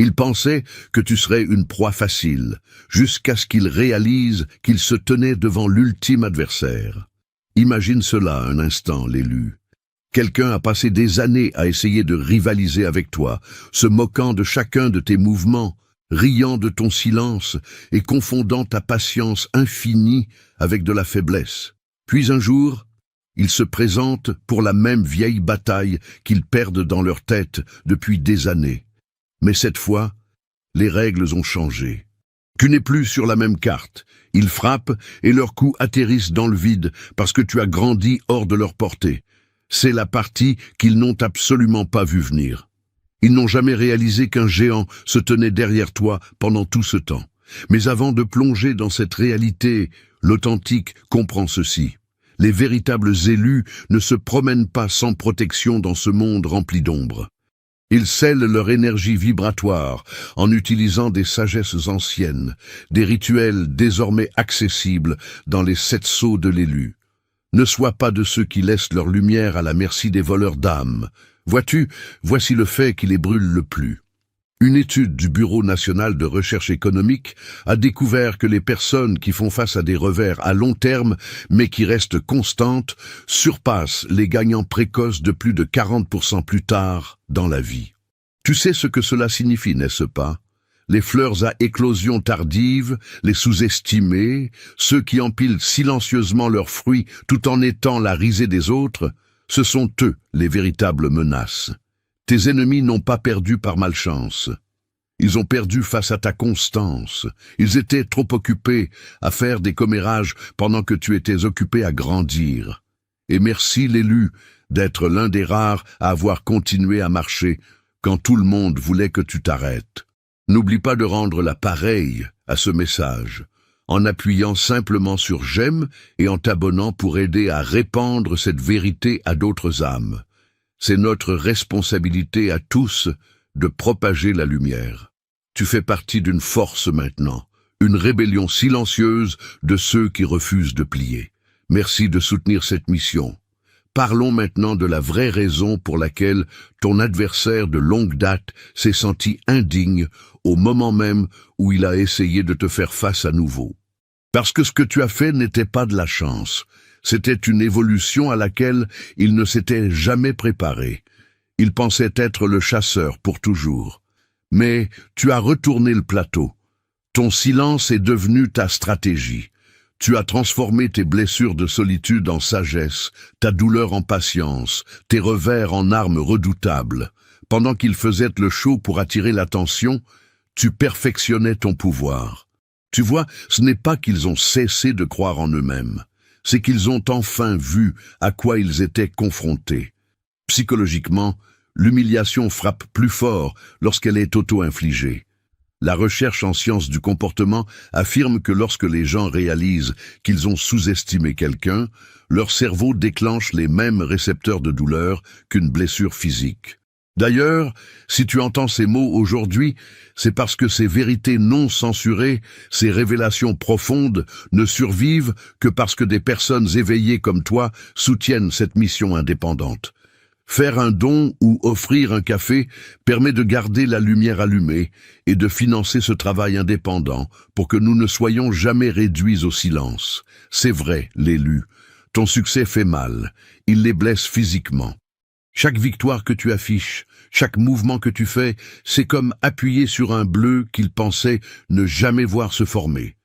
Ils pensaient que tu serais une proie facile, jusqu'à ce qu'ils réalisent qu'ils se tenaient devant l'ultime adversaire. Imagine cela un instant, l'élu. Quelqu'un a passé des années à essayer de rivaliser avec toi, se moquant de chacun de tes mouvements, riant de ton silence et confondant ta patience infinie avec de la faiblesse. Puis un jour, ils se présentent pour la même vieille bataille qu'ils perdent dans leur tête depuis des années. Mais cette fois, les règles ont changé. Tu n'es plus sur la même carte. Ils frappent et leurs coups atterrissent dans le vide parce que tu as grandi hors de leur portée. C'est la partie qu'ils n'ont absolument pas vue venir. Ils n'ont jamais réalisé qu'un géant se tenait derrière toi pendant tout ce temps. Mais avant de plonger dans cette réalité, l'authentique comprend ceci. Les véritables élus ne se promènent pas sans protection dans ce monde rempli d'ombre. Ils scellent leur énergie vibratoire en utilisant des sagesses anciennes, des rituels désormais accessibles dans les 7 sceaux de l'élu. Ne sois pas de ceux qui laissent leur lumière à la merci des voleurs d'âmes. Vois-tu, voici le fait qui les brûle le plus. Une étude du Bureau national de recherche économique a découvert que les personnes qui font face à des revers à long terme, mais qui restent constantes, surpassent les gagnants précoces de plus de 40% plus tard dans la vie. Tu sais ce que cela signifie, n'est-ce pas? Les fleurs à éclosion tardive, les sous-estimés, ceux qui empilent silencieusement leurs fruits tout en étant la risée des autres, ce sont eux les véritables menaces. Tes ennemis n'ont pas perdu par malchance. Ils ont perdu face à ta constance. Ils étaient trop occupés à faire des commérages pendant que tu étais occupé à grandir. Et merci l'élu d'être l'un des rares à avoir continué à marcher quand tout le monde voulait que tu t'arrêtes. N'oublie pas de rendre la pareille à ce message, en appuyant simplement sur j'aime et en t'abonnant pour aider à répandre cette vérité à d'autres âmes. C'est notre responsabilité à tous de propager la lumière. Tu fais partie d'une force maintenant, une rébellion silencieuse de ceux qui refusent de plier. Merci de soutenir cette mission. Parlons maintenant de la vraie raison pour laquelle ton adversaire de longue date s'est senti indigne au moment même où il a essayé de te faire face à nouveau. Parce que ce que tu as fait n'était pas de la chance. C'était une évolution à laquelle il ne s'était jamais préparé. Il pensait être le chasseur pour toujours. Mais tu as retourné le plateau. Ton silence est devenu ta stratégie. Tu as transformé tes blessures de solitude en sagesse, ta douleur en patience, tes revers en armes redoutables. Pendant qu'ils faisaient le show pour attirer l'attention, tu perfectionnais ton pouvoir. Tu vois, ce n'est pas qu'ils ont cessé de croire en eux-mêmes. C'est qu'ils ont enfin vu à quoi ils étaient confrontés. Psychologiquement, l'humiliation frappe plus fort lorsqu'elle est auto-infligée. La recherche en sciences du comportement affirme que lorsque les gens réalisent qu'ils ont sous-estimé quelqu'un, leur cerveau déclenche les mêmes récepteurs de douleur qu'une blessure physique. D'ailleurs, si tu entends ces mots aujourd'hui, c'est parce que ces vérités non censurées, ces révélations profondes, ne survivent que parce que des personnes éveillées comme toi soutiennent cette mission indépendante. Faire un don ou offrir un café permet de garder la lumière allumée et de financer ce travail indépendant pour que nous ne soyons jamais réduits au silence. C'est vrai, l'élu. Ton succès fait mal. Il les blesse physiquement. Chaque victoire que tu affiches, chaque mouvement que tu fais, c'est comme appuyer sur un bleu qu'ils pensaient ne jamais voir se former.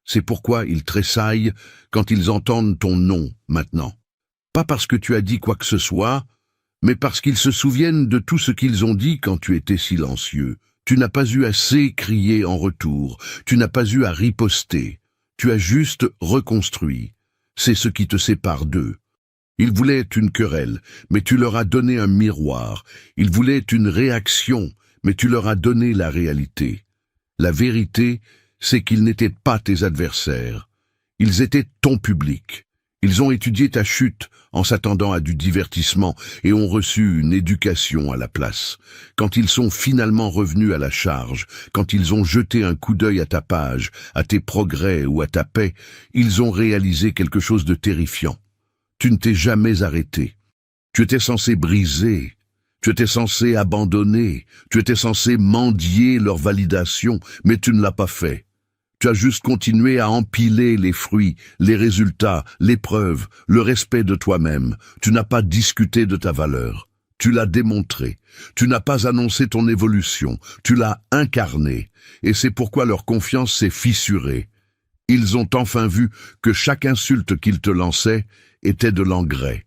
C'est pourquoi ils tressaillent quand ils entendent ton nom maintenant. Pas parce que tu as dit quoi que ce soit, mais parce qu'ils se souviennent de tout ce qu'ils ont dit quand tu étais silencieux. Tu n'as pas eu assez crié en retour, tu n'as pas eu à riposter, tu as juste reconstruit. C'est ce qui te sépare d'eux. Ils voulaient une querelle, mais tu leur as donné un miroir. Ils voulaient une réaction, mais tu leur as donné la réalité. La vérité, c'est qu'ils n'étaient pas tes adversaires. Ils étaient ton public. Ils ont étudié ta chute en s'attendant à du divertissement et ont reçu une éducation à la place. Quand ils sont finalement revenus à la charge, quand ils ont jeté un coup d'œil à ta page, à tes progrès ou à ta paix, ils ont réalisé quelque chose de terrifiant. Tu ne t'es jamais arrêté. Tu étais censé briser. Tu étais censé abandonner, tu étais censé mendier leur validation, mais tu ne l'as pas fait. Tu as juste continué à empiler les fruits, les résultats, les preuves, le respect de toi-même. Tu n'as pas discuté de ta valeur. Tu l'as démontré. Tu n'as pas annoncé ton évolution. Tu l'as incarné. Et c'est pourquoi leur confiance s'est fissurée. Ils ont enfin vu que chaque insulte qu'ils te lançaient était de l'engrais.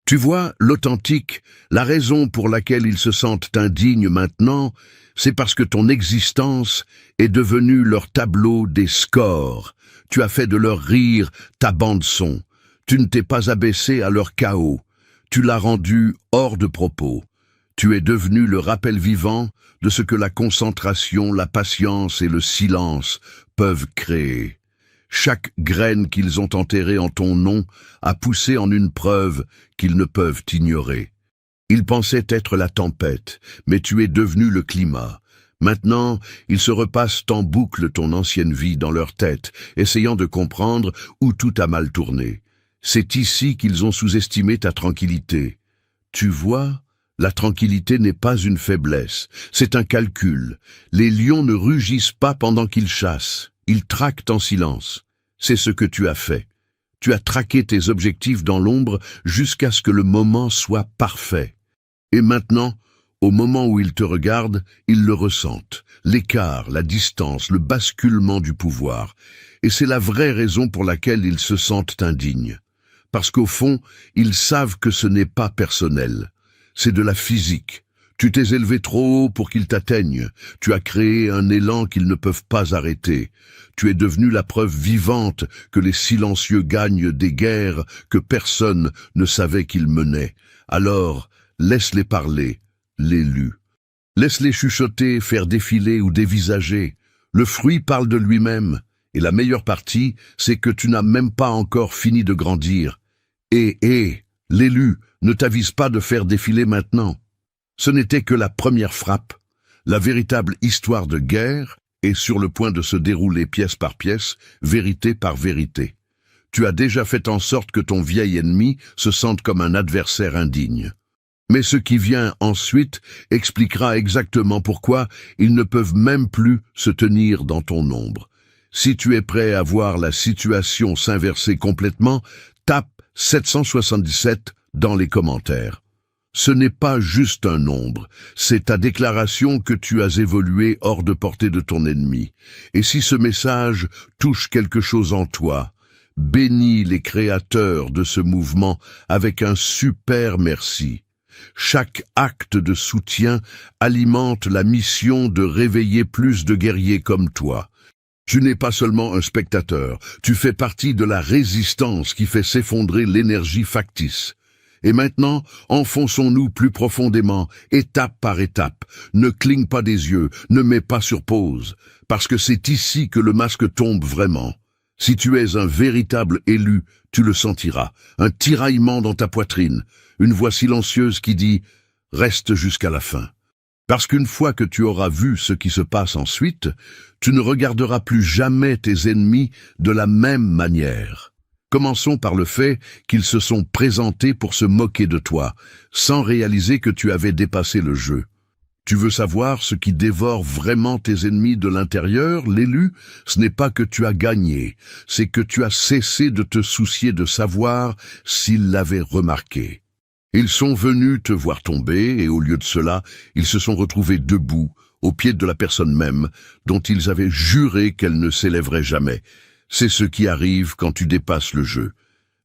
Tu vois, l'authentique, la raison pour laquelle ils se sentent indignes maintenant, c'est parce que ton existence est devenue leur tableau des scores. Tu as fait de leur rire ta bande-son. Tu ne t'es pas abaissé à leur chaos. Tu l'as rendu hors de propos. Tu es devenu le rappel vivant de ce que la concentration, la patience et le silence peuvent créer. Chaque graine qu'ils ont enterrée en ton nom a poussé en une preuve qu'ils ne peuvent ignorer. Ils pensaient être la tempête, mais tu es devenu le climat. Maintenant, ils se repassent en boucle ton ancienne vie dans leur tête, essayant de comprendre où tout a mal tourné. C'est ici qu'ils ont sous-estimé ta tranquillité. Tu vois, la tranquillité n'est pas une faiblesse, c'est un calcul. Les lions ne rugissent pas pendant qu'ils chassent. Ils traquent en silence. C'est ce que tu as fait. Tu as traqué tes objectifs dans l'ombre jusqu'à ce que le moment soit parfait. Et maintenant, au moment où ils te regardent, ils le ressentent. L'écart, la distance, le basculement du pouvoir. Et c'est la vraie raison pour laquelle ils se sentent indignes. Parce qu'au fond, ils savent que ce n'est pas personnel. C'est de la physique. Tu t'es élevé trop haut pour qu'ils t'atteignent. Tu as créé un élan qu'ils ne peuvent pas arrêter. Tu es devenu la preuve vivante que les silencieux gagnent des guerres que personne ne savait qu'ils menaient. Alors, laisse-les parler, l'élu. Laisse-les chuchoter, faire défiler ou dévisager. Le fruit parle de lui-même. Et la meilleure partie, c'est que tu n'as même pas encore fini de grandir. Et, l'élu, ne t'avise pas de faire défiler maintenant. Ce n'était que la première frappe. La véritable histoire de guerre est sur le point de se dérouler pièce par pièce, vérité par vérité. Tu as déjà fait en sorte que ton vieil ennemi se sente comme un adversaire indigne. Mais ce qui vient ensuite expliquera exactement pourquoi ils ne peuvent même plus se tenir dans ton ombre. Si tu es prêt à voir la situation s'inverser complètement, tape 777 dans les commentaires. Ce n'est pas juste un nombre, c'est ta déclaration que tu as évolué hors de portée de ton ennemi. Et si ce message touche quelque chose en toi, bénis les créateurs de ce mouvement avec un super merci. Chaque acte de soutien alimente la mission de réveiller plus de guerriers comme toi. Tu n'es pas seulement un spectateur, tu fais partie de la résistance qui fait s'effondrer l'énergie factice. Et maintenant, enfonçons-nous plus profondément, étape par étape. Ne cligne pas des yeux, ne mets pas sur pause, parce que c'est ici que le masque tombe vraiment. Si tu es un véritable élu, tu le sentiras, un tiraillement dans ta poitrine, une voix silencieuse qui dit « Reste jusqu'à la fin ». Parce qu'une fois que tu auras vu ce qui se passe ensuite, tu ne regarderas plus jamais tes ennemis de la même manière. Commençons par le fait qu'ils se sont présentés pour se moquer de toi, sans réaliser que tu avais dépassé le jeu. Tu veux savoir ce qui dévore vraiment tes ennemis de l'intérieur, l'élu? Ce n'est pas que tu as gagné, c'est que tu as cessé de te soucier de savoir s'ils l'avaient remarqué. Ils sont venus te voir tomber et au lieu de cela, ils se sont retrouvés debout, au pied de la personne même, dont ils avaient juré qu'elle ne s'élèverait jamais. C'est ce qui arrive quand tu dépasses le jeu.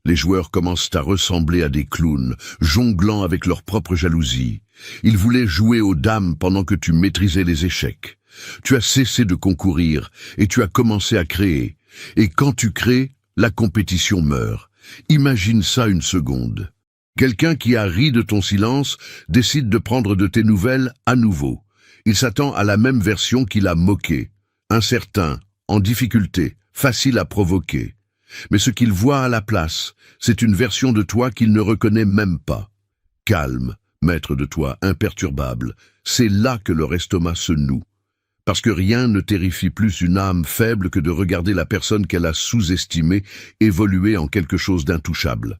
Les joueurs commencent à ressembler à des clowns, jonglant avec leur propre jalousie. Ils voulaient jouer aux dames pendant que tu maîtrisais les échecs. Tu as cessé de concourir et tu as commencé à créer. Et quand tu crées, la compétition meurt. Imagine ça une seconde. Quelqu'un qui a ri de ton silence décide de prendre de tes nouvelles à nouveau. Il s'attend à la même version qu'il a moquée. Incertain, en difficulté, facile à provoquer. Mais ce qu'il voit à la place, c'est une version de toi qu'il ne reconnaît même pas. Calme, maître de toi, imperturbable, c'est là que leur estomac se noue. Parce que rien ne terrifie plus une âme faible que de regarder la personne qu'elle a sous-estimée évoluer en quelque chose d'intouchable.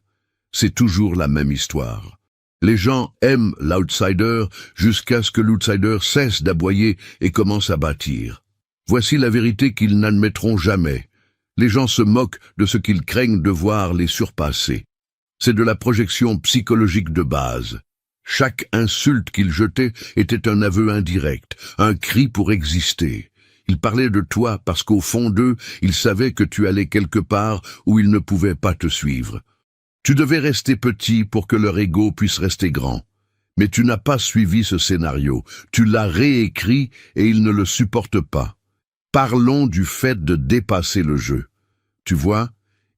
C'est toujours la même histoire. Les gens aiment l'outsider jusqu'à ce que l'outsider cesse d'aboyer et commence à bâtir. Voici la vérité qu'ils n'admettront jamais. Les gens se moquent de ce qu'ils craignent de voir les surpasser. C'est de la projection psychologique de base. Chaque insulte qu'ils jetaient était un aveu indirect, un cri pour exister. Ils parlaient de toi parce qu'au fond d'eux, ils savaient que tu allais quelque part où ils ne pouvaient pas te suivre. Tu devais rester petit pour que leur ego puisse rester grand. Mais tu n'as pas suivi ce scénario. Tu l'as réécrit et ils ne le supportent pas. Parlons du fait de dépasser le jeu. Tu vois,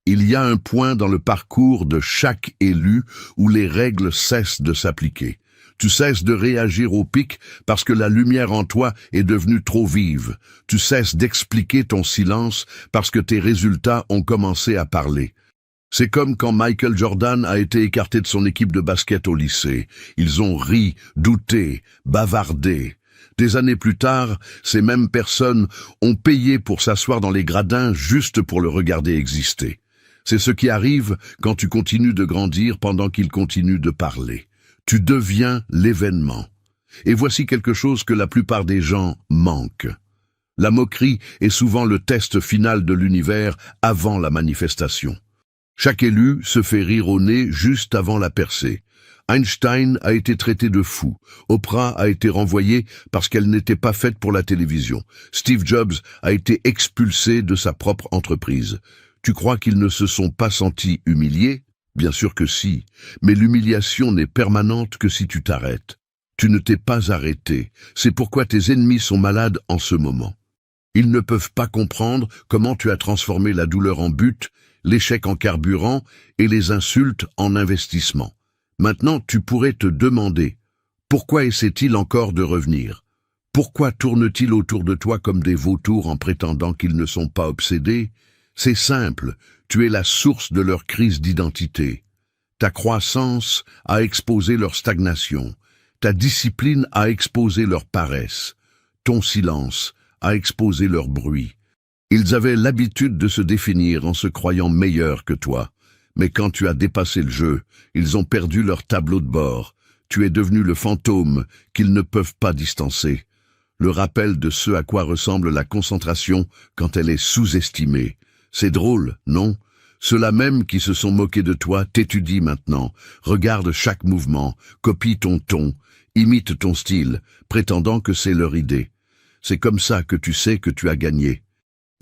il y a un point dans le parcours de chaque élu où les règles cessent de s'appliquer. Tu cesses de réagir au pic parce que la lumière en toi est devenue trop vive. Tu cesses d'expliquer ton silence parce que tes résultats ont commencé à parler. C'est comme quand Michael Jordan a été écarté de son équipe de basket au lycée. Ils ont ri, douté, bavardé. Des années plus tard, ces mêmes personnes ont payé pour s'asseoir dans les gradins juste pour le regarder exister. C'est ce qui arrive quand tu continues de grandir pendant qu'ils continuent de parler. Tu deviens l'événement. Et voici quelque chose que la plupart des gens manquent. La moquerie est souvent le test final de l'univers avant la manifestation. Chaque élu se fait rire au nez juste avant la percée. Einstein a été traité de fou. Oprah a été renvoyée parce qu'elle n'était pas faite pour la télévision. Steve Jobs a été expulsé de sa propre entreprise. Tu crois qu'ils ne se sont pas sentis humiliés? Bien sûr que si, mais l'humiliation n'est permanente que si tu t'arrêtes. Tu ne t'es pas arrêté. C'est pourquoi tes ennemis sont malades en ce moment. Ils ne peuvent pas comprendre comment tu as transformé la douleur en but, l'échec en carburant et les insultes en investissement. Maintenant, tu pourrais te demander, pourquoi essaient-ils encore de revenir? Pourquoi tournent-ils autour de toi comme des vautours en prétendant qu'ils ne sont pas obsédés? C'est simple, tu es la source de leur crise d'identité. Ta croissance a exposé leur stagnation. Ta discipline a exposé leur paresse. Ton silence a exposé leur bruit. Ils avaient l'habitude de se définir en se croyant meilleurs que toi. Mais quand tu as dépassé le jeu, ils ont perdu leur tableau de bord. Tu es devenu le fantôme qu'ils ne peuvent pas distancer. Le rappel de ce à quoi ressemble la concentration quand elle est sous-estimée. C'est drôle, non? Ceux-là même qui se sont moqués de toi t'étudient maintenant, regardent chaque mouvement, copient ton ton, imitent ton style, prétendant que c'est leur idée. C'est comme ça que tu sais que tu as gagné.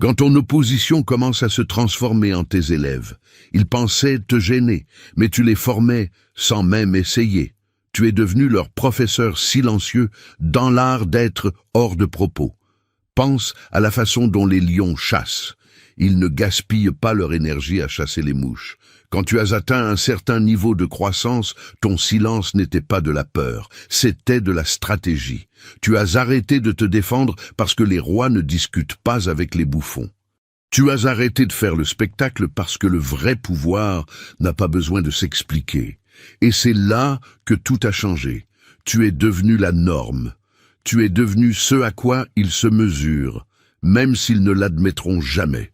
Quand ton opposition commence à se transformer en tes élèves, ils pensaient te gêner, mais tu les formais sans même essayer. Tu es devenu leur professeur silencieux dans l'art d'être hors de propos. Pense à la façon dont les lions chassent. Ils ne gaspillent pas leur énergie à chasser les mouches. Quand tu as atteint un certain niveau de croissance, ton silence n'était pas de la peur, c'était de la stratégie. Tu as arrêté de te défendre parce que les rois ne discutent pas avec les bouffons. Tu as arrêté de faire le spectacle parce que le vrai pouvoir n'a pas besoin de s'expliquer. Et c'est là que tout a changé. Tu es devenu la norme. Tu es devenu ce à quoi ils se mesurent, même s'ils ne l'admettront jamais.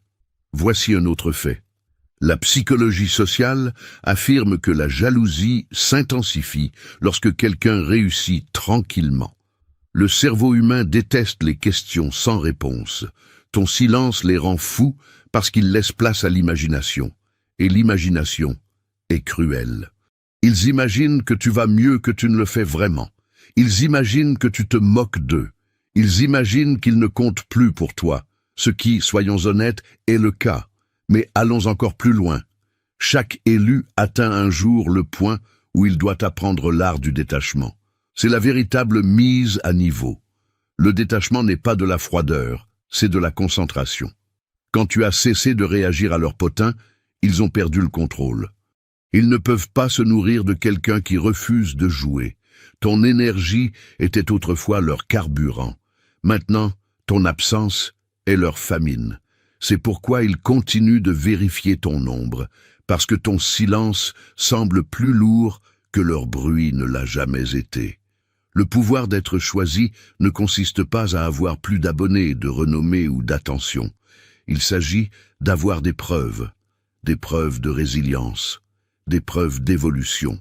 Voici un autre fait. La psychologie sociale affirme que la jalousie s'intensifie lorsque quelqu'un réussit tranquillement. Le cerveau humain déteste les questions sans réponse. Ton silence les rend fous parce qu'ils laissent place à l'imagination. Et l'imagination est cruelle. Ils imaginent que tu vas mieux que tu ne le fais vraiment. Ils imaginent que tu te moques d'eux. Ils imaginent qu'ils ne comptent plus pour toi, ce qui, soyons honnêtes, est le cas. Mais allons encore plus loin. Chaque élu atteint un jour le point où il doit apprendre l'art du détachement. C'est la véritable mise à niveau. Le détachement n'est pas de la froideur, c'est de la concentration. Quand tu as cessé de réagir à leur potin, ils ont perdu le contrôle. Ils ne peuvent pas se nourrir de quelqu'un qui refuse de jouer. Ton énergie était autrefois leur carburant. Maintenant, ton absence est leur famine. C'est pourquoi ils continuent de vérifier ton ombre, parce que ton silence semble plus lourd que leur bruit ne l'a jamais été. Le pouvoir d'être choisi ne consiste pas à avoir plus d'abonnés, de renommée ou d'attention. Il s'agit d'avoir des preuves de résilience, des preuves d'évolution,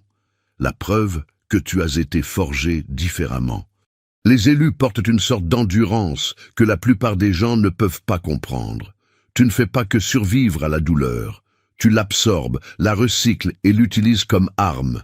la preuve que tu as été forgé différemment. Les élus portent une sorte d'endurance que la plupart des gens ne peuvent pas comprendre. Tu ne fais pas que survivre à la douleur. Tu l'absorbes, la recycles et l'utilises comme arme.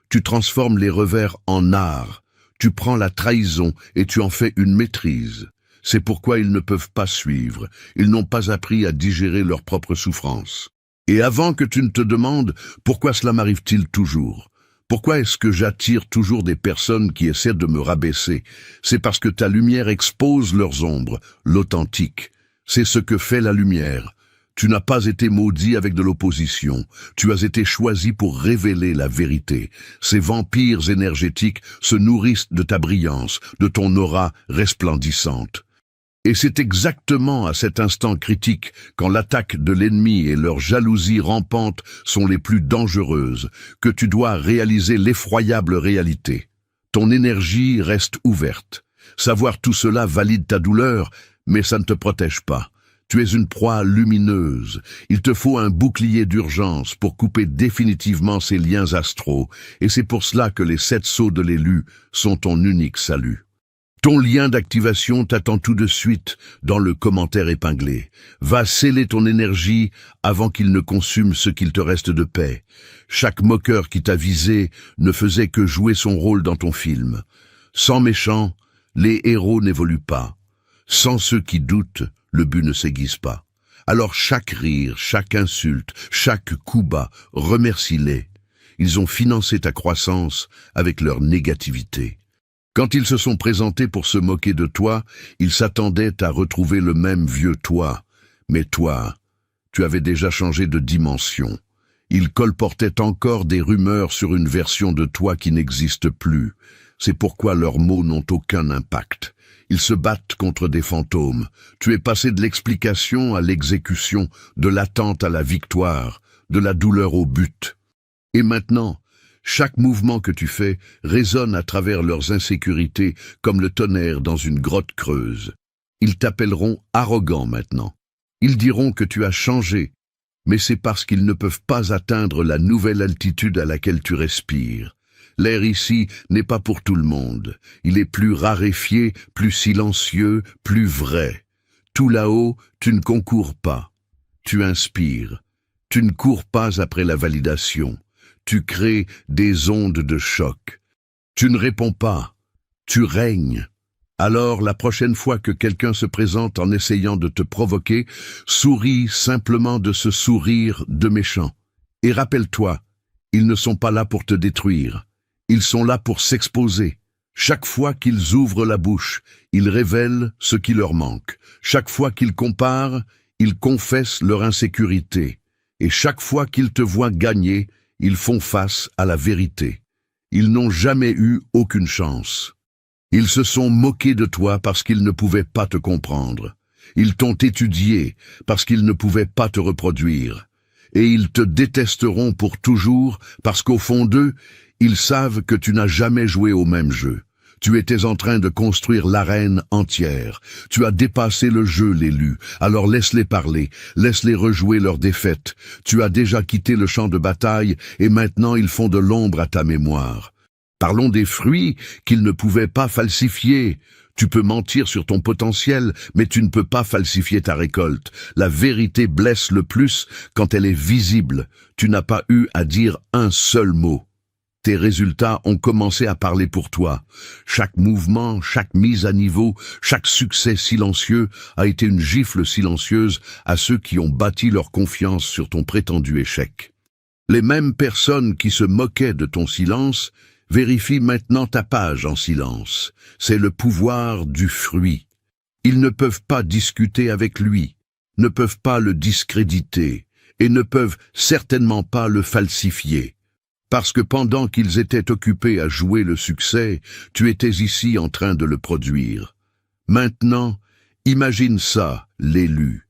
Tu transformes les revers en art. Tu prends la trahison et tu en fais une maîtrise. C'est pourquoi ils ne peuvent pas suivre. Ils n'ont pas appris à digérer leur propre souffrance. Et avant que tu ne te demandes pourquoi cela m'arrive-t-il toujours? Pourquoi est-ce que j'attire toujours des personnes qui essaient de me rabaisser? C'est parce que ta lumière expose leurs ombres, l'authentique. C'est ce que fait la lumière. Tu n'as pas été maudit avec de l'opposition. Tu as été choisi pour révéler la vérité. Ces vampires énergétiques se nourrissent de ta brillance, de ton aura resplendissante. Et c'est exactement à cet instant critique, quand l'attaque de l'ennemi et leur jalousie rampante sont les plus dangereuses, que tu dois réaliser l'effroyable réalité. Ton énergie reste ouverte. Savoir tout cela valide ta douleur, mais ça ne te protège pas. Tu es une proie lumineuse. Il te faut un bouclier d'urgence pour couper définitivement ces liens astraux, et c'est pour cela que les 7 sceaux de l'élu sont ton unique salut. Ton lien d'activation t'attend tout de suite dans le commentaire épinglé. Va sceller ton énergie avant qu'il ne consume ce qu'il te reste de paix. Chaque moqueur qui t'a visé ne faisait que jouer son rôle dans ton film. Sans méchants, les héros n'évoluent pas. Sans ceux qui doutent, le but ne s'aiguise pas. Alors chaque rire, chaque insulte, chaque coup bas, remercie-les. Ils ont financé ta croissance avec leur négativité. Quand ils se sont présentés pour se moquer de toi, ils s'attendaient à retrouver le même vieux toi. Mais toi, tu avais déjà changé de dimension. Ils colportaient encore des rumeurs sur une version de toi qui n'existe plus. C'est pourquoi leurs mots n'ont aucun impact. Ils se battent contre des fantômes. Tu es passé de l'explication à l'exécution, de l'attente à la victoire, de la douleur au but. Et maintenant, chaque mouvement que tu fais résonne à travers leurs insécurités comme le tonnerre dans une grotte creuse. Ils t'appelleront arrogant maintenant. Ils diront que tu as changé, mais c'est parce qu'ils ne peuvent pas atteindre la nouvelle altitude à laquelle tu respires. L'air ici n'est pas pour tout le monde. Il est plus raréfié, plus silencieux, plus vrai. Tout là-haut, tu ne concours pas. Tu inspires. Tu ne cours pas après la validation. Tu crées des ondes de choc. Tu ne réponds pas. Tu règnes. Alors, la prochaine fois que quelqu'un se présente en essayant de te provoquer, souris simplement de ce sourire de méchant. Et rappelle-toi, ils ne sont pas là pour te détruire. Ils sont là pour s'exposer. Chaque fois qu'ils ouvrent la bouche, ils révèlent ce qui leur manque. Chaque fois qu'ils comparent, ils confessent leur insécurité. Et chaque fois qu'ils te voient gagner, ils font face à la vérité. Ils n'ont jamais eu aucune chance. Ils se sont moqués de toi parce qu'ils ne pouvaient pas te comprendre. Ils t'ont étudié parce qu'ils ne pouvaient pas te reproduire. Et ils te détesteront pour toujours parce qu'au fond d'eux, ils savent que tu n'as jamais joué au même jeu. Tu étais en train de construire l'arène entière. Tu as dépassé le jeu, l'élu. Alors laisse-les parler, laisse-les rejouer leur défaite. Tu as déjà quitté le champ de bataille et maintenant ils font de l'ombre à ta mémoire. Parlons des fruits qu'ils ne pouvaient pas falsifier. Tu peux mentir sur ton potentiel, mais tu ne peux pas falsifier ta récolte. La vérité blesse le plus quand elle est visible. Tu n'as pas eu à dire un seul mot. Tes résultats ont commencé à parler pour toi. Chaque mouvement, chaque mise à niveau, chaque succès silencieux a été une gifle silencieuse à ceux qui ont bâti leur confiance sur ton prétendu échec. Les mêmes personnes qui se moquaient de ton silence vérifient maintenant ta page en silence. C'est le pouvoir du fruit. Ils ne peuvent pas discuter avec lui, ne peuvent pas le discréditer et ne peuvent certainement pas le falsifier. Parce que pendant qu'ils étaient occupés à jouer le succès, tu étais ici en train de le produire. Maintenant, imagine ça, l'élu.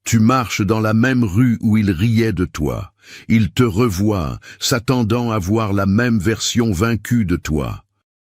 Tu marches dans la même rue où il riait de toi. Il te revoit, s'attendant à voir la même version vaincue de toi.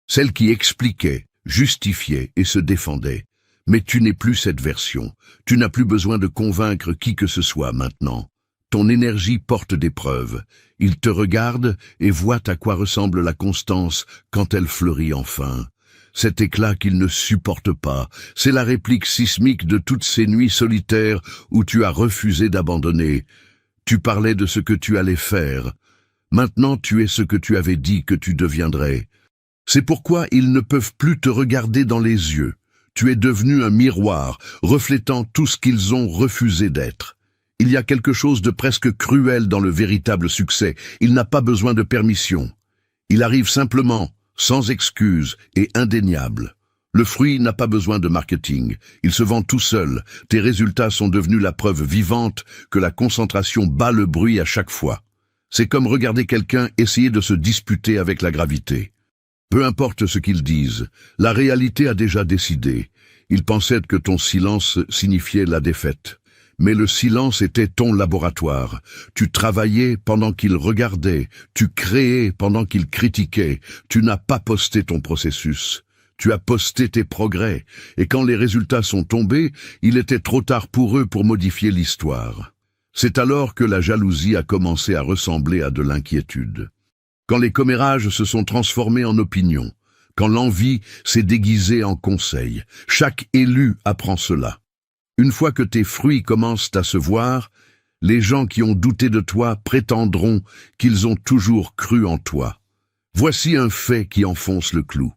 Celle qui expliquait, justifiait et se défendait. Mais tu n'es plus cette version. Tu n'as plus besoin de convaincre qui que ce soit maintenant. Ton énergie porte des preuves. Ils te regardent et voient à quoi ressemble la constance quand elle fleurit enfin. Cet éclat qu'ils ne supportent pas, c'est la réplique sismique de toutes ces nuits solitaires où tu as refusé d'abandonner. Tu parlais de ce que tu allais faire. Maintenant tu es ce que tu avais dit que tu deviendrais. C'est pourquoi ils ne peuvent plus te regarder dans les yeux. Tu es devenu un miroir, reflétant tout ce qu'ils ont refusé d'être. Il y a quelque chose de presque cruel dans le véritable succès. Il n'a pas besoin de permission. Il arrive simplement, sans excuse et indéniable. Le fruit n'a pas besoin de marketing. Il se vend tout seul. Tes résultats sont devenus la preuve vivante que la concentration bat le bruit à chaque fois. C'est comme regarder quelqu'un essayer de se disputer avec la gravité. Peu importe ce qu'ils disent, la réalité a déjà décidé. Ils pensaient que ton silence signifiait la défaite. Mais le silence était ton laboratoire. Tu travaillais pendant qu'ils regardaient, tu créais pendant qu'ils critiquaient. Tu n'as pas posté ton processus. Tu as posté tes progrès. Et quand les résultats sont tombés, il était trop tard pour eux pour modifier l'histoire. C'est alors que la jalousie a commencé à ressembler à de l'inquiétude. Quand les commérages se sont transformés en opinions, quand l'envie s'est déguisée en conseil, chaque élu apprend cela. Une fois que tes fruits commencent à se voir, les gens qui ont douté de toi prétendront qu'ils ont toujours cru en toi. Voici un fait qui enfonce le clou.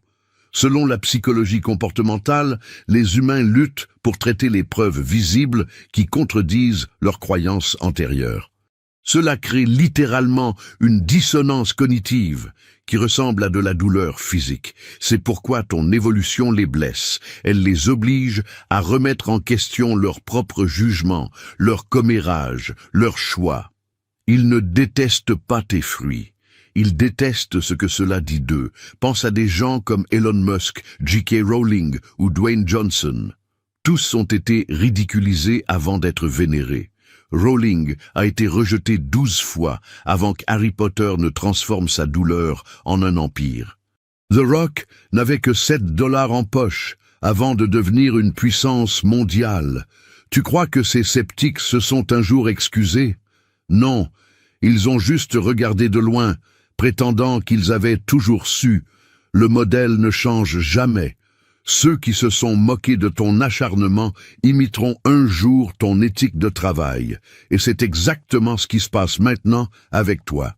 Selon la psychologie comportementale, les humains luttent pour traiter les preuves visibles qui contredisent leurs croyances antérieures. Cela crée littéralement une dissonance cognitive qui ressemble à de la douleur physique. C'est pourquoi ton évolution les blesse. Elle les oblige à remettre en question leur propre jugement, leur commérage, leur choix. Ils ne détestent pas tes fruits. Ils détestent ce que cela dit d'eux. Pense à des gens comme Elon Musk, J.K. Rowling ou Dwayne Johnson. Tous ont été ridiculisés avant d'être vénérés. Rowling a été rejeté 12 fois avant qu'Harry Potter ne transforme sa douleur en un empire. The Rock n'avait que $7 en poche avant de devenir une puissance mondiale. Tu crois que ces sceptiques se sont un jour excusés? Non, ils ont juste regardé de loin, prétendant qu'ils avaient toujours su. Le modèle ne change jamais. Ceux qui se sont moqués de ton acharnement imiteront un jour ton éthique de travail. Et c'est exactement ce qui se passe maintenant avec toi.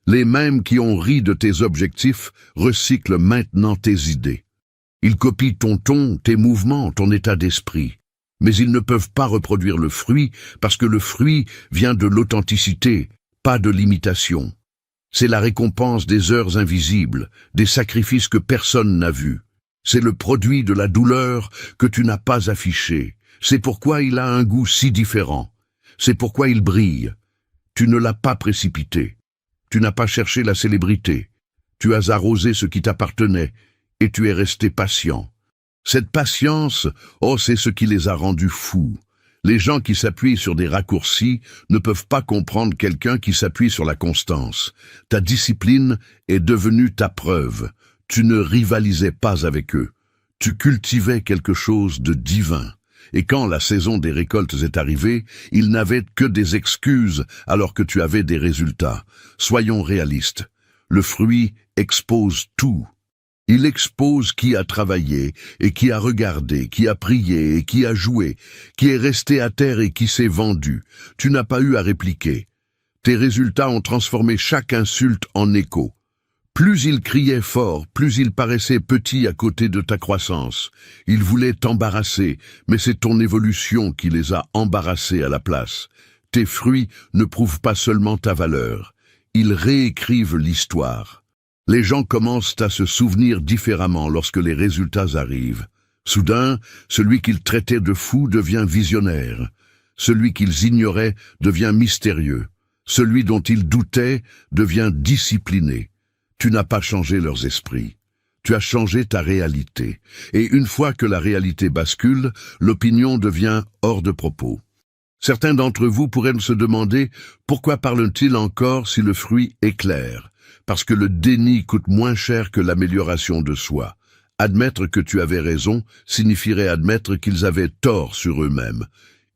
Les mêmes qui ont ri de tes objectifs recyclent maintenant tes idées. Ils copient ton ton, tes mouvements, ton état d'esprit. Mais ils ne peuvent pas reproduire le fruit parce que le fruit vient de l'authenticité, pas de l'imitation. C'est la récompense des heures invisibles, des sacrifices que personne n'a vus. C'est le produit de la douleur que tu n'as pas affiché. C'est pourquoi il a un goût si différent. C'est pourquoi il brille. Tu ne l'as pas précipité. Tu n'as pas cherché la célébrité. Tu as arrosé ce qui t'appartenait et tu es resté patient. Cette patience, c'est ce qui les a rendus fous. Les gens qui s'appuient sur des raccourcis ne peuvent pas comprendre quelqu'un qui s'appuie sur la constance. Ta discipline est devenue ta preuve. Tu ne rivalisais pas avec eux. Tu cultivais quelque chose de divin. Et quand la saison des récoltes est arrivée, ils n'avaient que des excuses alors que tu avais des résultats. Soyons réalistes. Le fruit expose tout. Il expose qui a travaillé et qui a regardé, qui a prié et qui a joué, qui est resté à terre et qui s'est vendu. Tu n'as pas eu à répliquer. Tes résultats ont transformé chaque insulte en écho. Plus il criait fort, plus il paraissait petit à côté de ta croissance. Il voulait t'embarrasser, mais c'est ton évolution qui les a embarrassés à la place. Tes fruits ne prouvent pas seulement ta valeur, ils réécrivent l'histoire. Les gens commencent à se souvenir différemment lorsque les résultats arrivent. Soudain, celui qu'ils traitaient de fou devient visionnaire. Celui qu'ils ignoraient devient mystérieux. Celui dont ils doutaient devient discipliné. Tu n'as pas changé leurs esprits. Tu as changé ta réalité. Et une fois que la réalité bascule, l'opinion devient hors de propos. Certains d'entre vous pourraient se demander pourquoi parlent-ils encore si le fruit est clair? Parce que le déni coûte moins cher que l'amélioration de soi. Admettre que tu avais raison signifierait admettre qu'ils avaient tort sur eux-mêmes.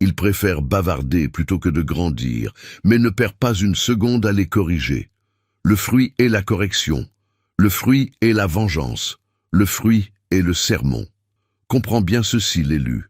Ils préfèrent bavarder plutôt que de grandir, mais ne perdent pas une seconde à les corriger. Le fruit est la correction. Le fruit est la vengeance. Le fruit est le sermon. Comprends bien ceci, l'élu.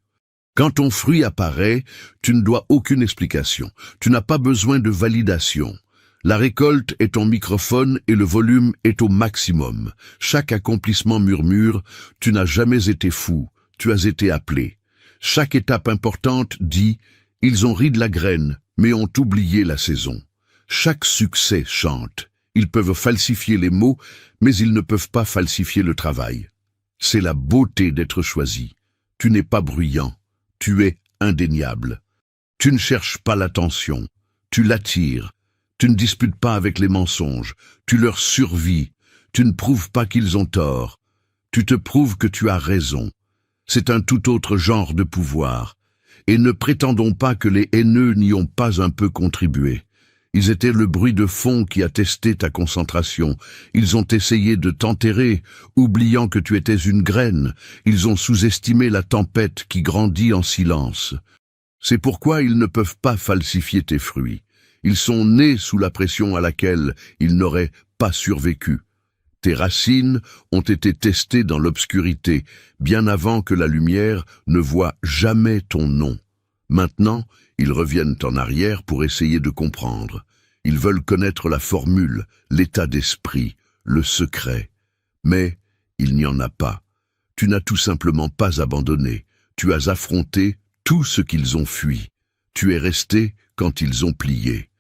Quand ton fruit apparaît, tu ne dois aucune explication. Tu n'as pas besoin de validation. La récolte est ton microphone et le volume est au maximum. Chaque accomplissement murmure « Tu n'as jamais été fou, tu as été appelé ». Chaque étape importante dit « Ils ont ri de la graine, mais ont oublié la saison ». Chaque succès chante. Ils peuvent falsifier les mots, mais ils ne peuvent pas falsifier le travail. C'est la beauté d'être choisi. Tu n'es pas bruyant, tu es indéniable. Tu ne cherches pas l'attention, tu l'attires. Tu ne disputes pas avec les mensonges, tu leur survis. Tu ne prouves pas qu'ils ont tort. Tu te prouves que tu as raison. C'est un tout autre genre de pouvoir. Et ne prétendons pas que les haineux n'y ont pas un peu contribué. Ils étaient le bruit de fond qui a testé ta concentration. Ils ont essayé de t'enterrer, oubliant que tu étais une graine. Ils ont sous-estimé la tempête qui grandit en silence. C'est pourquoi ils ne peuvent pas falsifier tes fruits. Ils sont nés sous la pression à laquelle ils n'auraient pas survécu. Tes racines ont été testées dans l'obscurité, bien avant que la lumière ne voie jamais ton nom. Maintenant, ils reviennent en arrière pour essayer de comprendre. Ils veulent connaître la formule, l'état d'esprit, le secret. Mais il n'y en a pas. Tu n'as tout simplement pas abandonné. Tu as affronté tout ce qu'ils ont fui. Tu es resté quand ils ont plié.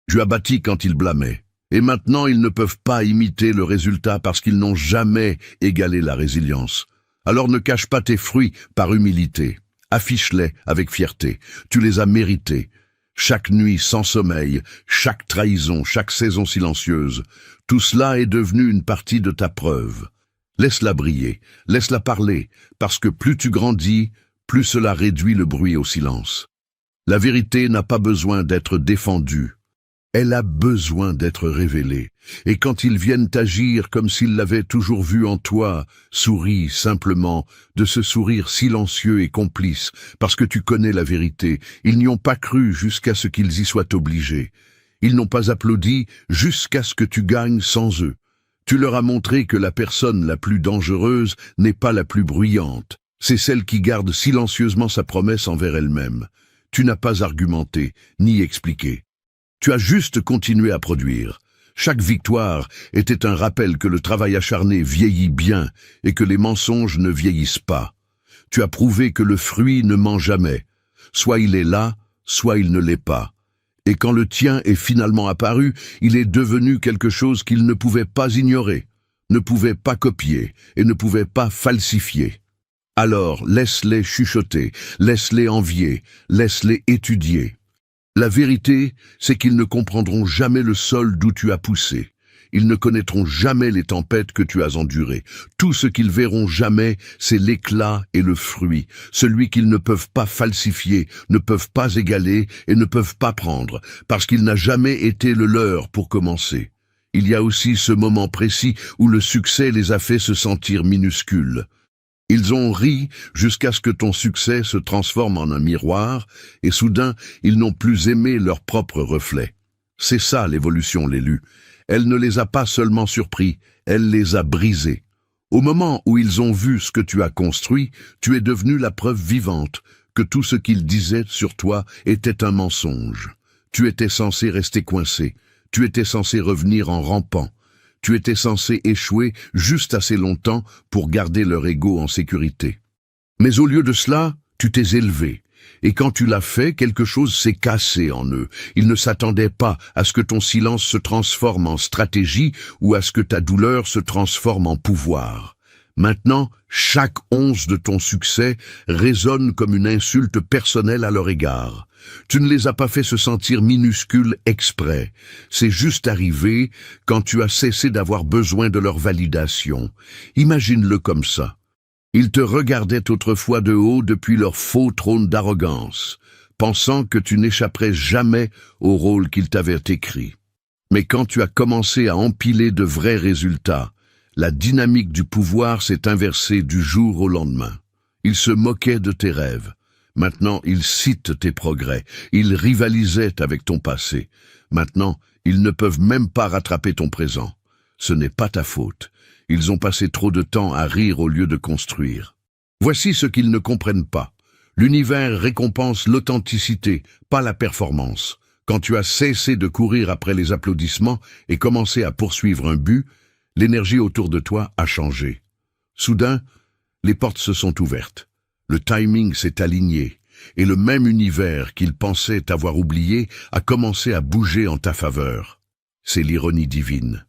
Tu as bâti quand ils blâmaient. Et maintenant, ils ne peuvent pas imiter le résultat parce qu'ils n'ont jamais égalé la résilience. Alors ne cache pas tes fruits par humilité. Affiche-les avec fierté. Tu les as mérités. Chaque nuit sans sommeil, chaque trahison, chaque saison silencieuse, tout cela est devenu une partie de ta preuve. Laisse-la briller, laisse-la parler, parce que plus tu grandis, plus cela réduit le bruit au silence. La vérité n'a pas besoin d'être défendue. Elle a besoin d'être révélée. Et quand ils viennent agir comme s'ils l'avaient toujours vu en toi, souris simplement de ce sourire silencieux et complice, parce que tu connais la vérité. Ils n'y ont pas cru jusqu'à ce qu'ils y soient obligés. Ils n'ont pas applaudi jusqu'à ce que tu gagnes sans eux. Tu leur as montré que la personne la plus dangereuse n'est pas la plus bruyante. C'est celle qui garde silencieusement sa promesse envers elle-même. Tu n'as pas argumenté, ni expliqué. Tu as juste continué à produire. Chaque victoire était un rappel que le travail acharné vieillit bien et que les mensonges ne vieillissent pas. Tu as prouvé que le fruit ne ment jamais. Soit il est là, soit il ne l'est pas. Et quand le tien est finalement apparu, il est devenu quelque chose qu'il ne pouvait pas ignorer, ne pouvait pas copier et ne pouvait pas falsifier. Alors laisse-les chuchoter, laisse-les envier, laisse-les étudier. La vérité, c'est qu'ils ne comprendront jamais le sol d'où tu as poussé. Ils ne connaîtront jamais les tempêtes que tu as endurées. Tout ce qu'ils verront jamais, c'est l'éclat et le fruit, celui qu'ils ne peuvent pas falsifier, ne peuvent pas égaler et ne peuvent pas prendre, parce qu'il n'a jamais été le leur pour commencer. Il y a aussi ce moment précis où le succès les a fait se sentir minuscules. Ils ont ri jusqu'à ce que ton succès se transforme en un miroir, et soudain, ils n'ont plus aimé leur propre reflet. C'est ça l'évolution, l'élu. Elle ne les a pas seulement surpris, elle les a brisés. Au moment où ils ont vu ce que tu as construit, tu es devenu la preuve vivante que tout ce qu'ils disaient sur toi était un mensonge. Tu étais censé rester coincé, tu étais censé revenir en rampant. Tu étais censé échouer juste assez longtemps pour garder leur ego en sécurité. Mais au lieu de cela, tu t'es élevé. Et quand tu l'as fait, quelque chose s'est cassé en eux. Ils ne s'attendaient pas à ce que ton silence se transforme en stratégie ou à ce que ta douleur se transforme en pouvoir. Maintenant, chaque once de ton succès résonne comme une insulte personnelle à leur égard. Tu ne les as pas fait se sentir minuscules exprès. C'est juste arrivé quand tu as cessé d'avoir besoin de leur validation. Imagine-le comme ça. Ils te regardaient autrefois de haut depuis leur faux trône d'arrogance, pensant que tu n'échapperais jamais au rôle qu'ils t'avaient écrit. Mais quand tu as commencé à empiler de vrais résultats, la dynamique du pouvoir s'est inversée du jour au lendemain. Ils se moquaient de tes rêves. Maintenant, ils citent tes progrès. Ils rivalisaient avec ton passé. Maintenant, ils ne peuvent même pas rattraper ton présent. Ce n'est pas ta faute. Ils ont passé trop de temps à rire au lieu de construire. Voici ce qu'ils ne comprennent pas. L'univers récompense l'authenticité, pas la performance. Quand tu as cessé de courir après les applaudissements et commencé à poursuivre un but, l'énergie autour de toi a changé. Soudain, les portes se sont ouvertes. Le timing s'est aligné, et le même univers qu'ils pensaient avoir oublié a commencé à bouger en ta faveur. C'est l'ironie divine.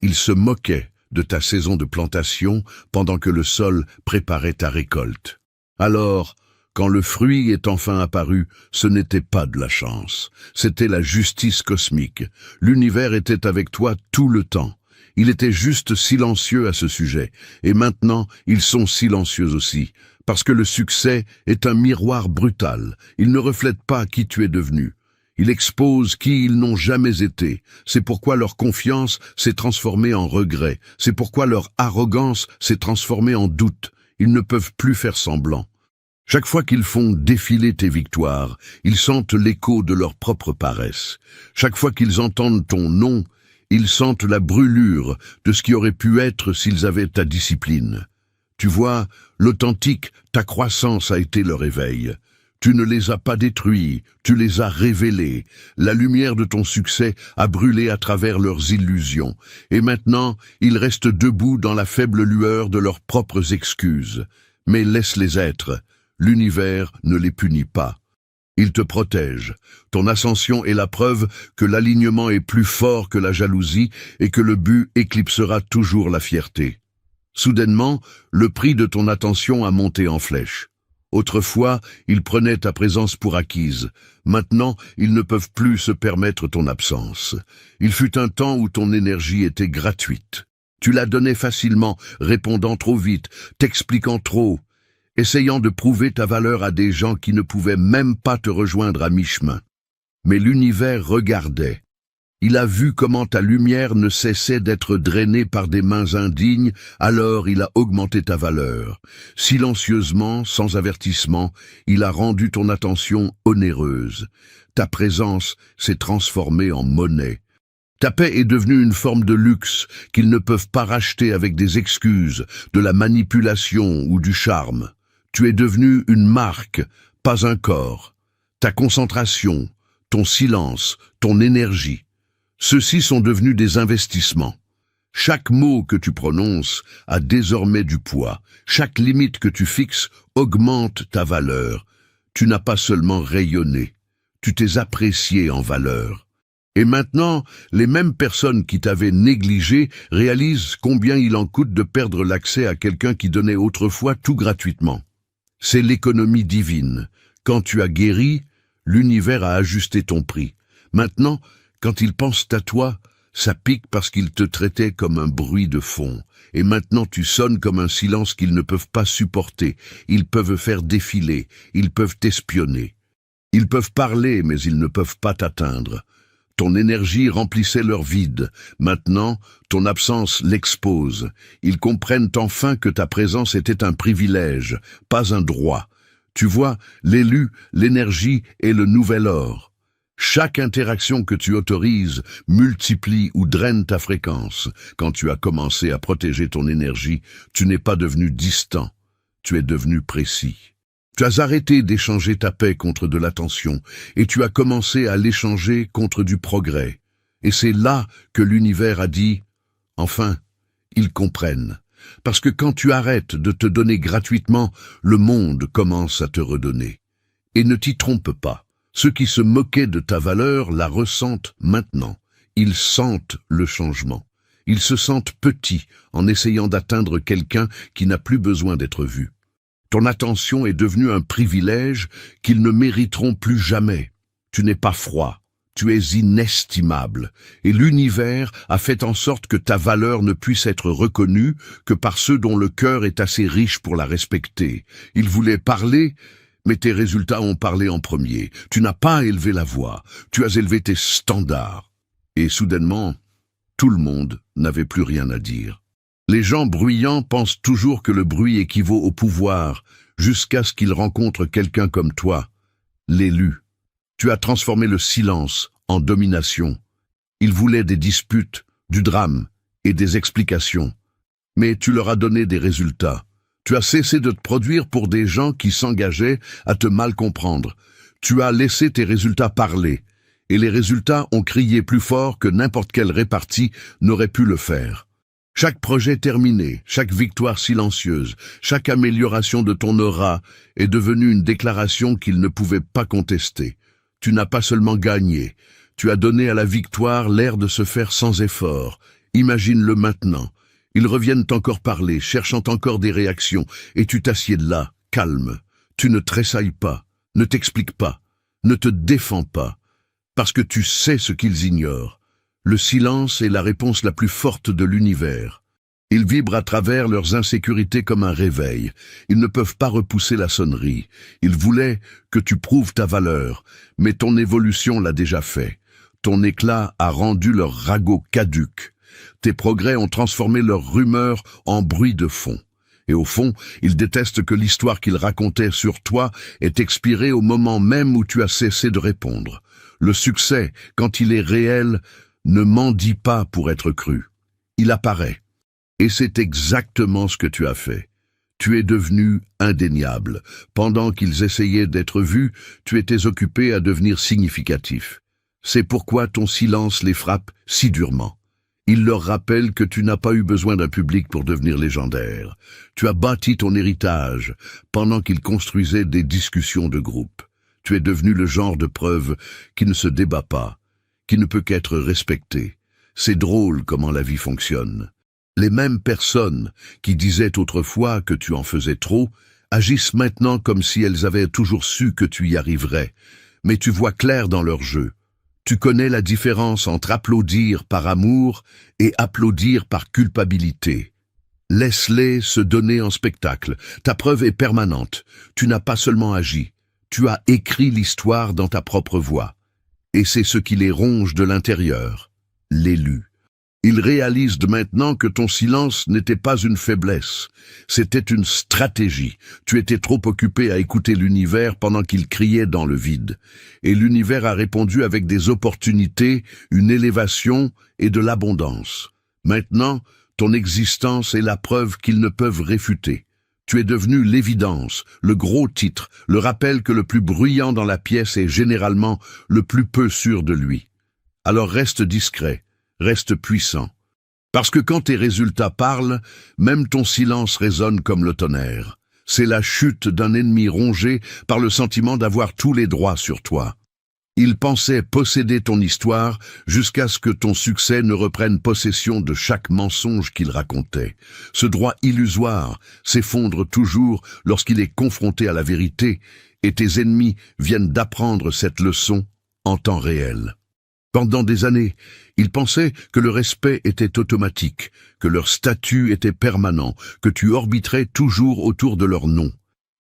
Il se moquait de ta saison de plantation pendant que le sol préparait ta récolte. Alors, quand le fruit est enfin apparu, ce n'était pas de la chance, c'était la justice cosmique. L'univers était avec toi tout le temps. Il était juste silencieux à ce sujet, et maintenant ils sont silencieux aussi, parce que le succès est un miroir brutal. Il ne reflète pas qui tu es devenu. Il expose qui ils n'ont jamais été. C'est pourquoi leur confiance s'est transformée en regret. C'est pourquoi leur arrogance s'est transformée en doute. Ils ne peuvent plus faire semblant. Chaque fois qu'ils font défiler tes victoires, ils sentent l'écho de leur propre paresse. Chaque fois qu'ils entendent ton nom, ils sentent la brûlure de ce qui aurait pu être s'ils avaient ta discipline. Tu vois, l'authentique, ta croissance a été leur éveil. Tu ne les as pas détruits, tu les as révélés. La lumière de ton succès a brûlé à travers leurs illusions. Et maintenant, ils restent debout dans la faible lueur de leurs propres excuses. Mais laisse-les être. L'univers ne les punit pas. Il te protège. Ton ascension est la preuve que l'alignement est plus fort que la jalousie et que le but éclipsera toujours la fierté. Soudainement, le prix de ton attention a monté en flèche. Autrefois, ils prenaient ta présence pour acquise. Maintenant, ils ne peuvent plus se permettre ton absence. Il fut un temps où ton énergie était gratuite. Tu la donnais facilement, répondant trop vite, t'expliquant trop, essayant de prouver ta valeur à des gens qui ne pouvaient même pas te rejoindre à mi-chemin. Mais l'univers regardait. Il a vu comment ta lumière ne cessait d'être drainée par des mains indignes, alors il a augmenté ta valeur. Silencieusement, sans avertissement, il a rendu ton attention onéreuse. Ta présence s'est transformée en monnaie. Ta paix est devenue une forme de luxe qu'ils ne peuvent pas racheter avec des excuses, de la manipulation ou du charme. Tu es devenu une marque, pas un corps. Ta concentration, ton silence, ton énergie. Ceux-ci sont devenus des investissements. Chaque mot que tu prononces a désormais du poids. Chaque limite que tu fixes augmente ta valeur. Tu n'as pas seulement rayonné, tu t'es apprécié en valeur. Et maintenant, les mêmes personnes qui t'avaient négligé réalisent combien il en coûte de perdre l'accès à quelqu'un qui donnait autrefois tout gratuitement. C'est l'économie divine. Quand tu as guéri, l'univers a ajusté ton prix. Maintenant, quand ils pensent à toi, ça pique parce qu'ils te traitaient comme un bruit de fond. Et maintenant tu sonnes comme un silence qu'ils ne peuvent pas supporter. Ils peuvent faire défiler, ils peuvent t'espionner. Ils peuvent parler, mais ils ne peuvent pas t'atteindre. Ton énergie remplissait leur vide. Maintenant, ton absence l'expose. Ils comprennent enfin que ta présence était un privilège, pas un droit. Tu vois, l'élu, l'énergie et le nouvel or. Chaque interaction que tu autorises multiplie ou draine ta fréquence. Quand tu as commencé à protéger ton énergie, tu n'es pas devenu distant, tu es devenu précis. Tu as arrêté d'échanger ta paix contre de l'attention et tu as commencé à l'échanger contre du progrès. Et c'est là que l'univers a dit « Enfin, ils comprennent ». Parce que quand tu arrêtes de te donner gratuitement, le monde commence à te redonner. Et ne t'y trompe pas. Ceux qui se moquaient de ta valeur la ressentent maintenant. Ils sentent le changement. Ils se sentent petits en essayant d'atteindre quelqu'un qui n'a plus besoin d'être vu. Ton attention est devenue un privilège qu'ils ne mériteront plus jamais. Tu n'es pas froid, tu es inestimable. Et l'univers a fait en sorte que ta valeur ne puisse être reconnue que par ceux dont le cœur est assez riche pour la respecter. Ils voulaient parler, mais tes résultats ont parlé en premier. Tu n'as pas élevé la voix, tu as élevé tes standards. Et soudainement, tout le monde n'avait plus rien à dire. Les gens bruyants pensent toujours que le bruit équivaut au pouvoir, jusqu'à ce qu'il rencontre quelqu'un comme toi, l'élu. Tu as transformé le silence en domination. Ils voulaient des disputes, du drame et des explications. Mais tu leur as donné des résultats. Tu as cessé de te produire pour des gens qui s'engageaient à te mal comprendre. Tu as laissé tes résultats parler, et les résultats ont crié plus fort que n'importe quelle répartie n'aurait pu le faire. Chaque projet terminé, chaque victoire silencieuse, chaque amélioration de ton aura est devenue une déclaration qu'ils ne pouvaient pas contester. Tu n'as pas seulement gagné, tu as donné à la victoire l'air de se faire sans effort. Imagine-le maintenant. Ils reviennent encore parler, cherchant encore des réactions, et tu t'assieds là, calme. Tu ne tressailles pas, ne t'expliques pas, ne te défends pas, parce que tu sais ce qu'ils ignorent. Le silence est la réponse la plus forte de l'univers. Ils vibrent à travers leurs insécurités comme un réveil. Ils ne peuvent pas repousser la sonnerie. Ils voulaient que tu prouves ta valeur, mais ton évolution l'a déjà fait. Ton éclat a rendu leur ragot caduc. Tes progrès ont transformé leurs rumeurs en bruit de fond. Et au fond, ils détestent que l'histoire qu'ils racontaient sur toi ait expiré au moment même où tu as cessé de répondre. Le succès, quand il est réel, ne mendie pas pour être cru. Il apparaît. Et c'est exactement ce que tu as fait. Tu es devenu indéniable. Pendant qu'ils essayaient d'être vus, tu étais occupé à devenir significatif. C'est pourquoi ton silence les frappe si durement. Il leur rappelle que tu n'as pas eu besoin d'un public pour devenir légendaire. Tu as bâti ton héritage pendant qu'ils construisaient des discussions de groupe. Tu es devenu le genre de preuve qui ne se débat pas, qui ne peut qu'être respecté. C'est drôle comment la vie fonctionne. Les mêmes personnes qui disaient autrefois que tu en faisais trop agissent maintenant comme si elles avaient toujours su que tu y arriverais. Mais tu vois clair dans leur jeu. Tu connais la différence entre applaudir par amour et applaudir par culpabilité. Laisse-les se donner en spectacle. Ta preuve est permanente. Tu n'as pas seulement agi. Tu as écrit l'histoire dans ta propre voix. Et c'est ce qui les ronge de l'intérieur, l'élu. Ils réalisent maintenant que ton silence n'était pas une faiblesse, c'était une stratégie. Tu étais trop occupé à écouter l'univers pendant qu'il criait dans le vide. Et l'univers a répondu avec des opportunités, une élévation et de l'abondance. Maintenant, ton existence est la preuve qu'ils ne peuvent réfuter. Tu es devenu l'évidence, le gros titre, le rappel que le plus bruyant dans la pièce est généralement le plus peu sûr de lui. Alors reste discret. Reste puissant. Parce que quand tes résultats parlent, même ton silence résonne comme le tonnerre. C'est la chute d'un ennemi rongé par le sentiment d'avoir tous les droits sur toi. Il pensait posséder ton histoire jusqu'à ce que ton succès ne reprenne possession de chaque mensonge qu'il racontait. Ce droit illusoire s'effondre toujours lorsqu'il est confronté à la vérité, et tes ennemis viennent d'apprendre cette leçon en temps réel. Pendant des années, ils pensaient que le respect était automatique, que leur statut était permanent, que tu orbiterais toujours autour de leur nom.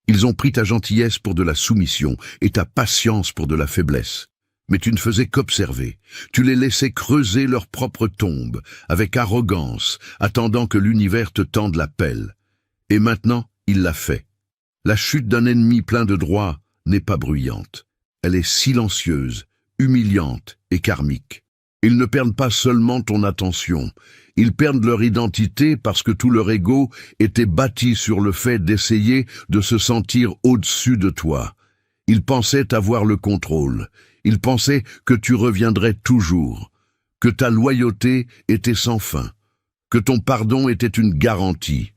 Ils ont pris ta gentillesse pour de la soumission et ta patience pour de la faiblesse. Mais tu ne faisais qu'observer. Tu les laissais creuser leur propre tombe, avec arrogance, attendant que l'univers te tende la pelle. Et maintenant, il l'a fait. La chute d'un ennemi plein de droits n'est pas bruyante. Elle est silencieuse, humiliante et karmique. Ils ne perdent pas seulement ton attention, ils perdent leur identité parce que tout leur ego était bâti sur le fait d'essayer de se sentir au-dessus de toi. Ils pensaient avoir le contrôle, ils pensaient que tu reviendrais toujours, que ta loyauté était sans fin, que ton pardon était une garantie.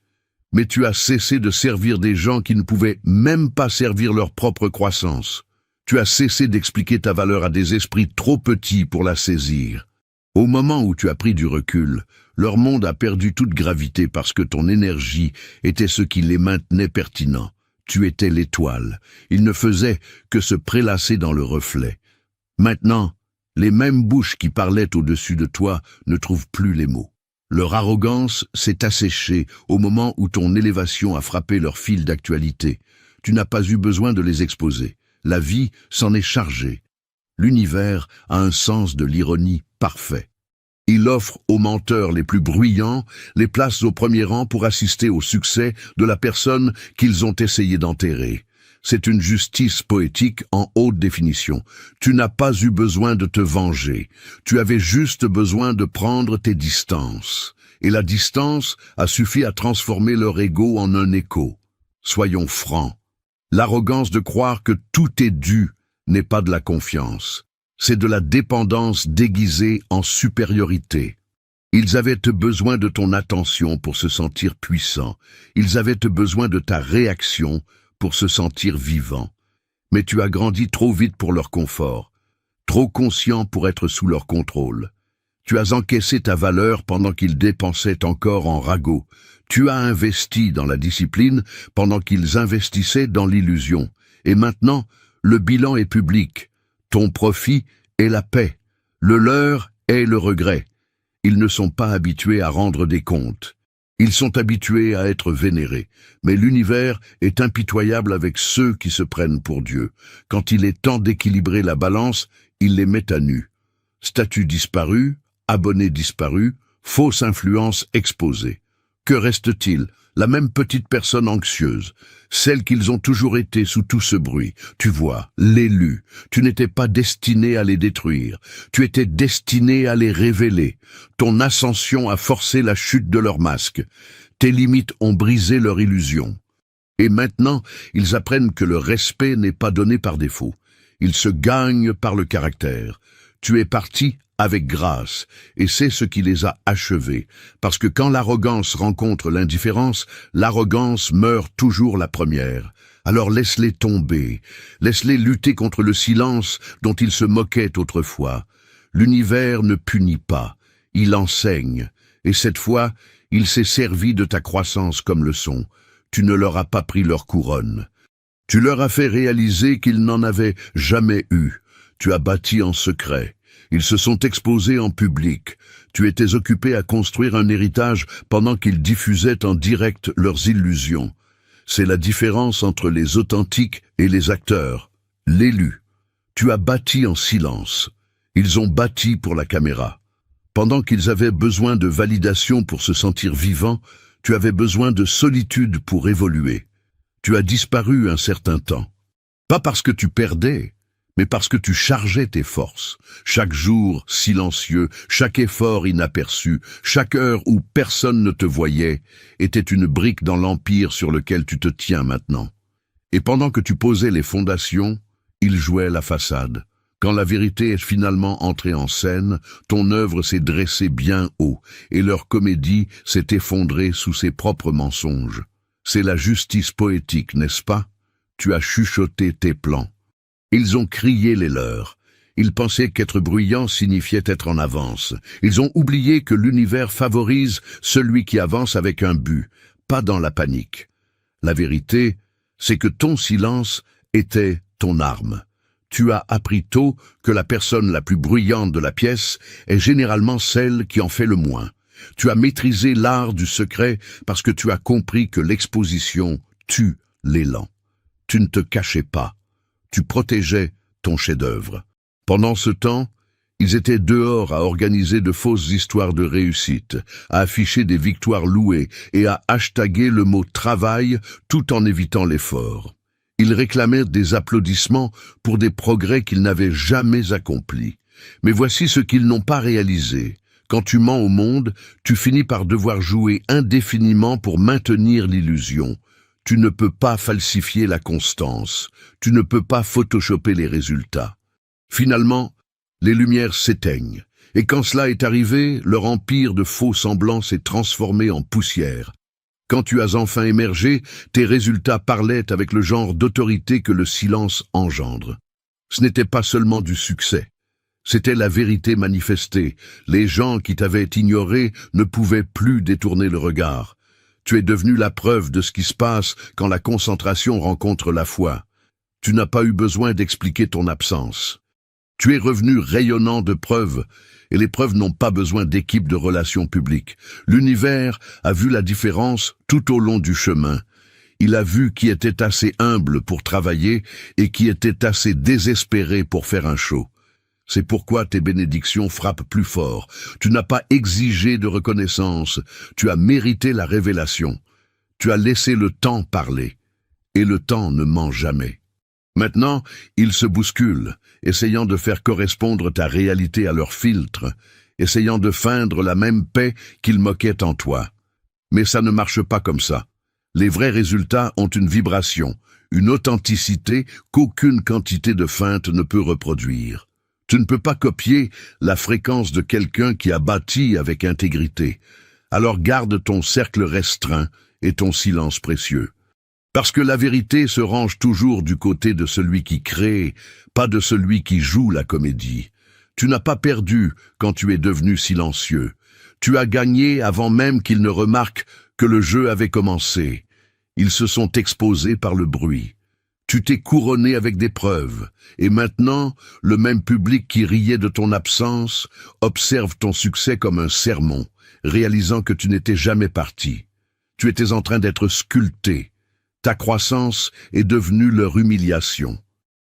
Mais tu as cessé de servir des gens qui ne pouvaient même pas servir leur propre croissance. Tu as cessé d'expliquer ta valeur à des esprits trop petits pour la saisir. Au moment où tu as pris du recul, leur monde a perdu toute gravité parce que ton énergie était ce qui les maintenait pertinents. Tu étais l'étoile. Ils ne faisaient que se prélasser dans le reflet. Maintenant, les mêmes bouches qui parlaient au-dessus de toi ne trouvent plus les mots. Leur arrogance s'est asséchée au moment où ton élévation a frappé leur fil d'actualité. Tu n'as pas eu besoin de les exposer. La vie s'en est chargée. L'univers a un sens de l'ironie parfait. Il offre aux menteurs les plus bruyants les places au premier rang pour assister au succès de la personne qu'ils ont essayé d'enterrer. C'est une justice poétique en haute définition. Tu n'as pas eu besoin de te venger. Tu avais juste besoin de prendre tes distances. Et la distance a suffi à transformer leur ego en un écho. Soyons francs. L'arrogance de croire que tout est dû n'est pas de la confiance. C'est de la dépendance déguisée en supériorité. Ils avaient besoin de ton attention pour se sentir puissants. Ils avaient besoin de ta réaction pour se sentir vivants. Mais tu as grandi trop vite pour leur confort, trop conscient pour être sous leur contrôle. Tu as encaissé ta valeur pendant qu'ils dépensaient encore en ragots. Tu as investi dans la discipline pendant qu'ils investissaient dans l'illusion. Et maintenant, le bilan est public. Ton profit est la paix. Le leur est le regret. Ils ne sont pas habitués à rendre des comptes. Ils sont habitués à être vénérés, mais l'univers est impitoyable avec ceux qui se prennent pour Dieu. Quand il est temps d'équilibrer la balance, il les met à nu. Statut disparu, abonnés disparus, fausse influence exposée. Que reste-t-il? La même petite personne anxieuse, celle qu'ils ont toujours été sous tout ce bruit. Tu vois, l'élu, tu n'étais pas destiné à les détruire, tu étais destiné à les révéler. Ton ascension a forcé la chute de leur masque. Tes limites ont brisé leur illusion. Et maintenant, ils apprennent que le respect n'est pas donné par défaut. Il se gagne par le caractère. Tu es parti avec grâce, et c'est ce qui les a achevés, parce que quand l'arrogance rencontre l'indifférence, l'arrogance meurt toujours la première. Alors laisse-les tomber, laisse-les lutter contre le silence dont ils se moquaient autrefois. L'univers ne punit pas, il enseigne, et cette fois, il s'est servi de ta croissance comme leçon. Tu ne leur as pas pris leur couronne. Tu leur as fait réaliser qu'ils n'en avaient jamais eu. Tu as bâti en secret. Ils se sont exposés en public. Tu étais occupé à construire un héritage pendant qu'ils diffusaient en direct leurs illusions. C'est la différence entre les authentiques et les acteurs. L'élu. Tu as bâti en silence. Ils ont bâti pour la caméra. Pendant qu'ils avaient besoin de validation pour se sentir vivants, tu avais besoin de solitude pour évoluer. Tu as disparu un certain temps. Pas parce que tu perdais, mais parce que tu chargeais tes forces. Chaque jour silencieux, chaque effort inaperçu, chaque heure où personne ne te voyait, était une brique dans l'empire sur lequel tu te tiens maintenant. Et pendant que tu posais les fondations, ils jouaient la façade. Quand la vérité est finalement entrée en scène, ton œuvre s'est dressée bien haut, et leur comédie s'est effondrée sous ses propres mensonges. C'est la justice poétique, n'est-ce pas? Tu as chuchoté tes plans. Ils ont crié les leurs. Ils pensaient qu'être bruyant signifiait être en avance. Ils ont oublié que l'univers favorise celui qui avance avec un but, pas dans la panique. La vérité, c'est que ton silence était ton arme. Tu as appris tôt que la personne la plus bruyante de la pièce est généralement celle qui en fait le moins. Tu as maîtrisé l'art du secret parce que tu as compris que l'exposition tue l'élan. Tu ne te cachais pas. Tu protégeais ton chef-d'œuvre. Pendant ce temps, ils étaient dehors à organiser de fausses histoires de réussite, à afficher des victoires louées et à hashtaguer le mot « travail » tout en évitant l'effort. Ils réclamaient des applaudissements pour des progrès qu'ils n'avaient jamais accomplis. Mais voici ce qu'ils n'ont pas réalisé. Quand tu mens au monde, tu finis par devoir jouer indéfiniment pour maintenir l'illusion. Tu ne peux pas falsifier la constance. Tu ne peux pas photoshopper les résultats. Finalement, les lumières s'éteignent. Et quand cela est arrivé, leur empire de faux semblants s'est transformé en poussière. Quand tu as enfin émergé, tes résultats parlaient avec le genre d'autorité que le silence engendre. Ce n'était pas seulement du succès. C'était la vérité manifestée. Les gens qui t'avaient ignoré ne pouvaient plus détourner le regard. Tu es devenu la preuve de ce qui se passe quand la concentration rencontre la foi. Tu n'as pas eu besoin d'expliquer ton absence. Tu es revenu rayonnant de preuves, et les preuves n'ont pas besoin d'équipe de relations publiques. L'univers a vu la différence tout au long du chemin. Il a vu qui était assez humble pour travailler et qui était assez désespéré pour faire un show. C'est pourquoi tes bénédictions frappent plus fort. Tu n'as pas exigé de reconnaissance, tu as mérité la révélation. Tu as laissé le temps parler, et le temps ne ment jamais. Maintenant, ils se bousculent, essayant de faire correspondre ta réalité à leur filtre, essayant de feindre la même paix qu'ils moquaient en toi. Mais ça ne marche pas comme ça. Les vrais résultats ont une vibration, une authenticité qu'aucune quantité de feinte ne peut reproduire. Tu ne peux pas copier la fréquence de quelqu'un qui a bâti avec intégrité. Alors garde ton cercle restreint et ton silence précieux. Parce que la vérité se range toujours du côté de celui qui crée, pas de celui qui joue la comédie. Tu n'as pas perdu quand tu es devenu silencieux. Tu as gagné avant même qu'ils ne remarquent que le jeu avait commencé. Ils se sont exposés par le bruit. Tu t'es couronné avec des preuves, et maintenant, le même public qui riait de ton absence observe ton succès comme un sermon, réalisant que tu n'étais jamais parti. Tu étais en train d'être sculpté. Ta croissance est devenue leur humiliation.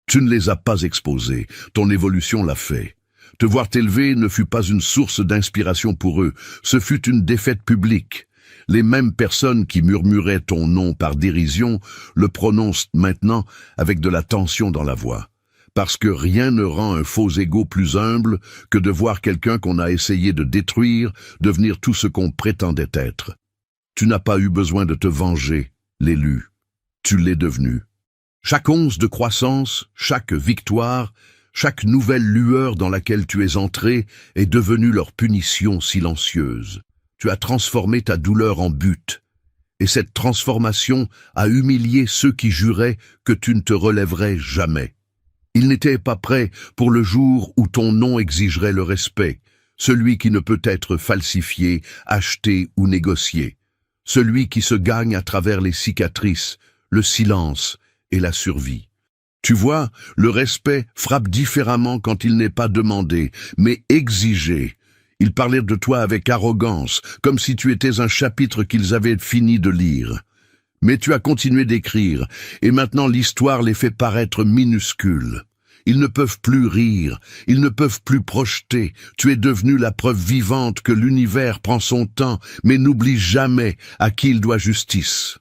Tu ne les as pas exposés, ton évolution l'a fait. Te voir t'élever ne fut pas une source d'inspiration pour eux, ce fut une défaite publique. Les mêmes personnes qui murmuraient ton nom par dérision le prononcent maintenant avec de la tension dans la voix. Parce que rien ne rend un faux égo plus humble que de voir quelqu'un qu'on a essayé de détruire devenir tout ce qu'on prétendait être. Tu n'as pas eu besoin de te venger, l'élu. Tu l'es devenu. Chaque once de croissance, chaque victoire, chaque nouvelle lueur dans laquelle tu es entré est devenue leur punition silencieuse. Tu as transformé ta douleur en but, et cette transformation a humilié ceux qui juraient que tu ne te relèverais jamais. Ils n'étaient pas prêts pour le jour où ton nom exigerait le respect, celui qui ne peut être falsifié, acheté ou négocié, celui qui se gagne à travers les cicatrices, le silence et la survie. Tu vois, le respect frappe différemment quand il n'est pas demandé, mais exigé. Ils parlaient de toi avec arrogance, comme si tu étais un chapitre qu'ils avaient fini de lire. Mais tu as continué d'écrire, et maintenant l'histoire les fait paraître minuscules. Ils ne peuvent plus rire, ils ne peuvent plus projeter. Tu es devenu la preuve vivante que l'univers prend son temps, mais n'oublie jamais à qui il doit justice.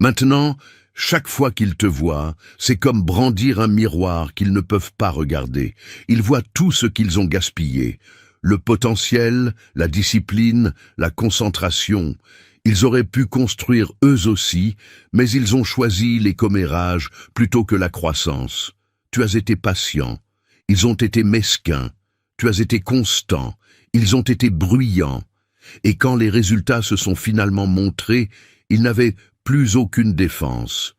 Maintenant, chaque fois qu'ils te voient, c'est comme brandir un miroir qu'ils ne peuvent pas regarder. Ils voient tout ce qu'ils ont gaspillé. Le potentiel, la discipline, la concentration. Ils auraient pu construire eux aussi, mais ils ont choisi les commérages plutôt que la croissance. Tu as été patient, ils ont été mesquins, tu as été constant, ils ont été bruyants. Et quand les résultats se sont finalement montrés, ils n'avaient plus aucune défense.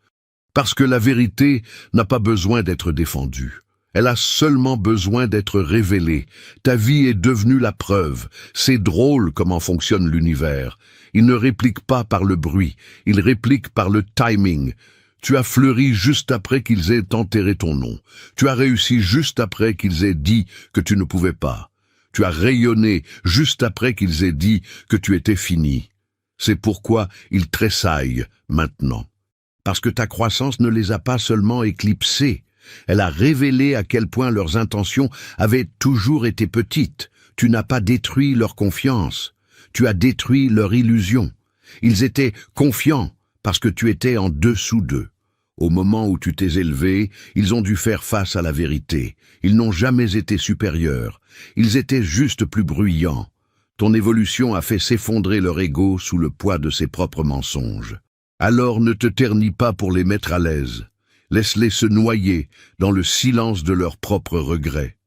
Parce que la vérité n'a pas besoin d'être défendue. Elle a seulement besoin d'être révélée. Ta vie est devenue la preuve. C'est drôle comment fonctionne l'univers. Il ne réplique pas par le bruit, il réplique par le timing. Tu as fleuri juste après qu'ils aient enterré ton nom. Tu as réussi juste après qu'ils aient dit que tu ne pouvais pas. Tu as rayonné juste après qu'ils aient dit que tu étais fini. C'est pourquoi ils tressaillent maintenant. Parce que ta croissance ne les a pas seulement éclipsés. Elle a révélé à quel point leurs intentions avaient toujours été petites. Tu n'as pas détruit leur confiance. Tu as détruit leur illusion. Ils étaient confiants parce que tu étais en dessous d'eux. Au moment où tu t'es élevé, ils ont dû faire face à la vérité. Ils n'ont jamais été supérieurs. Ils étaient juste plus bruyants. Ton évolution a fait s'effondrer leur ego sous le poids de ses propres mensonges. Alors ne te ternis pas pour les mettre à l'aise. Laisse-les se noyer dans le silence de leurs propres regrets.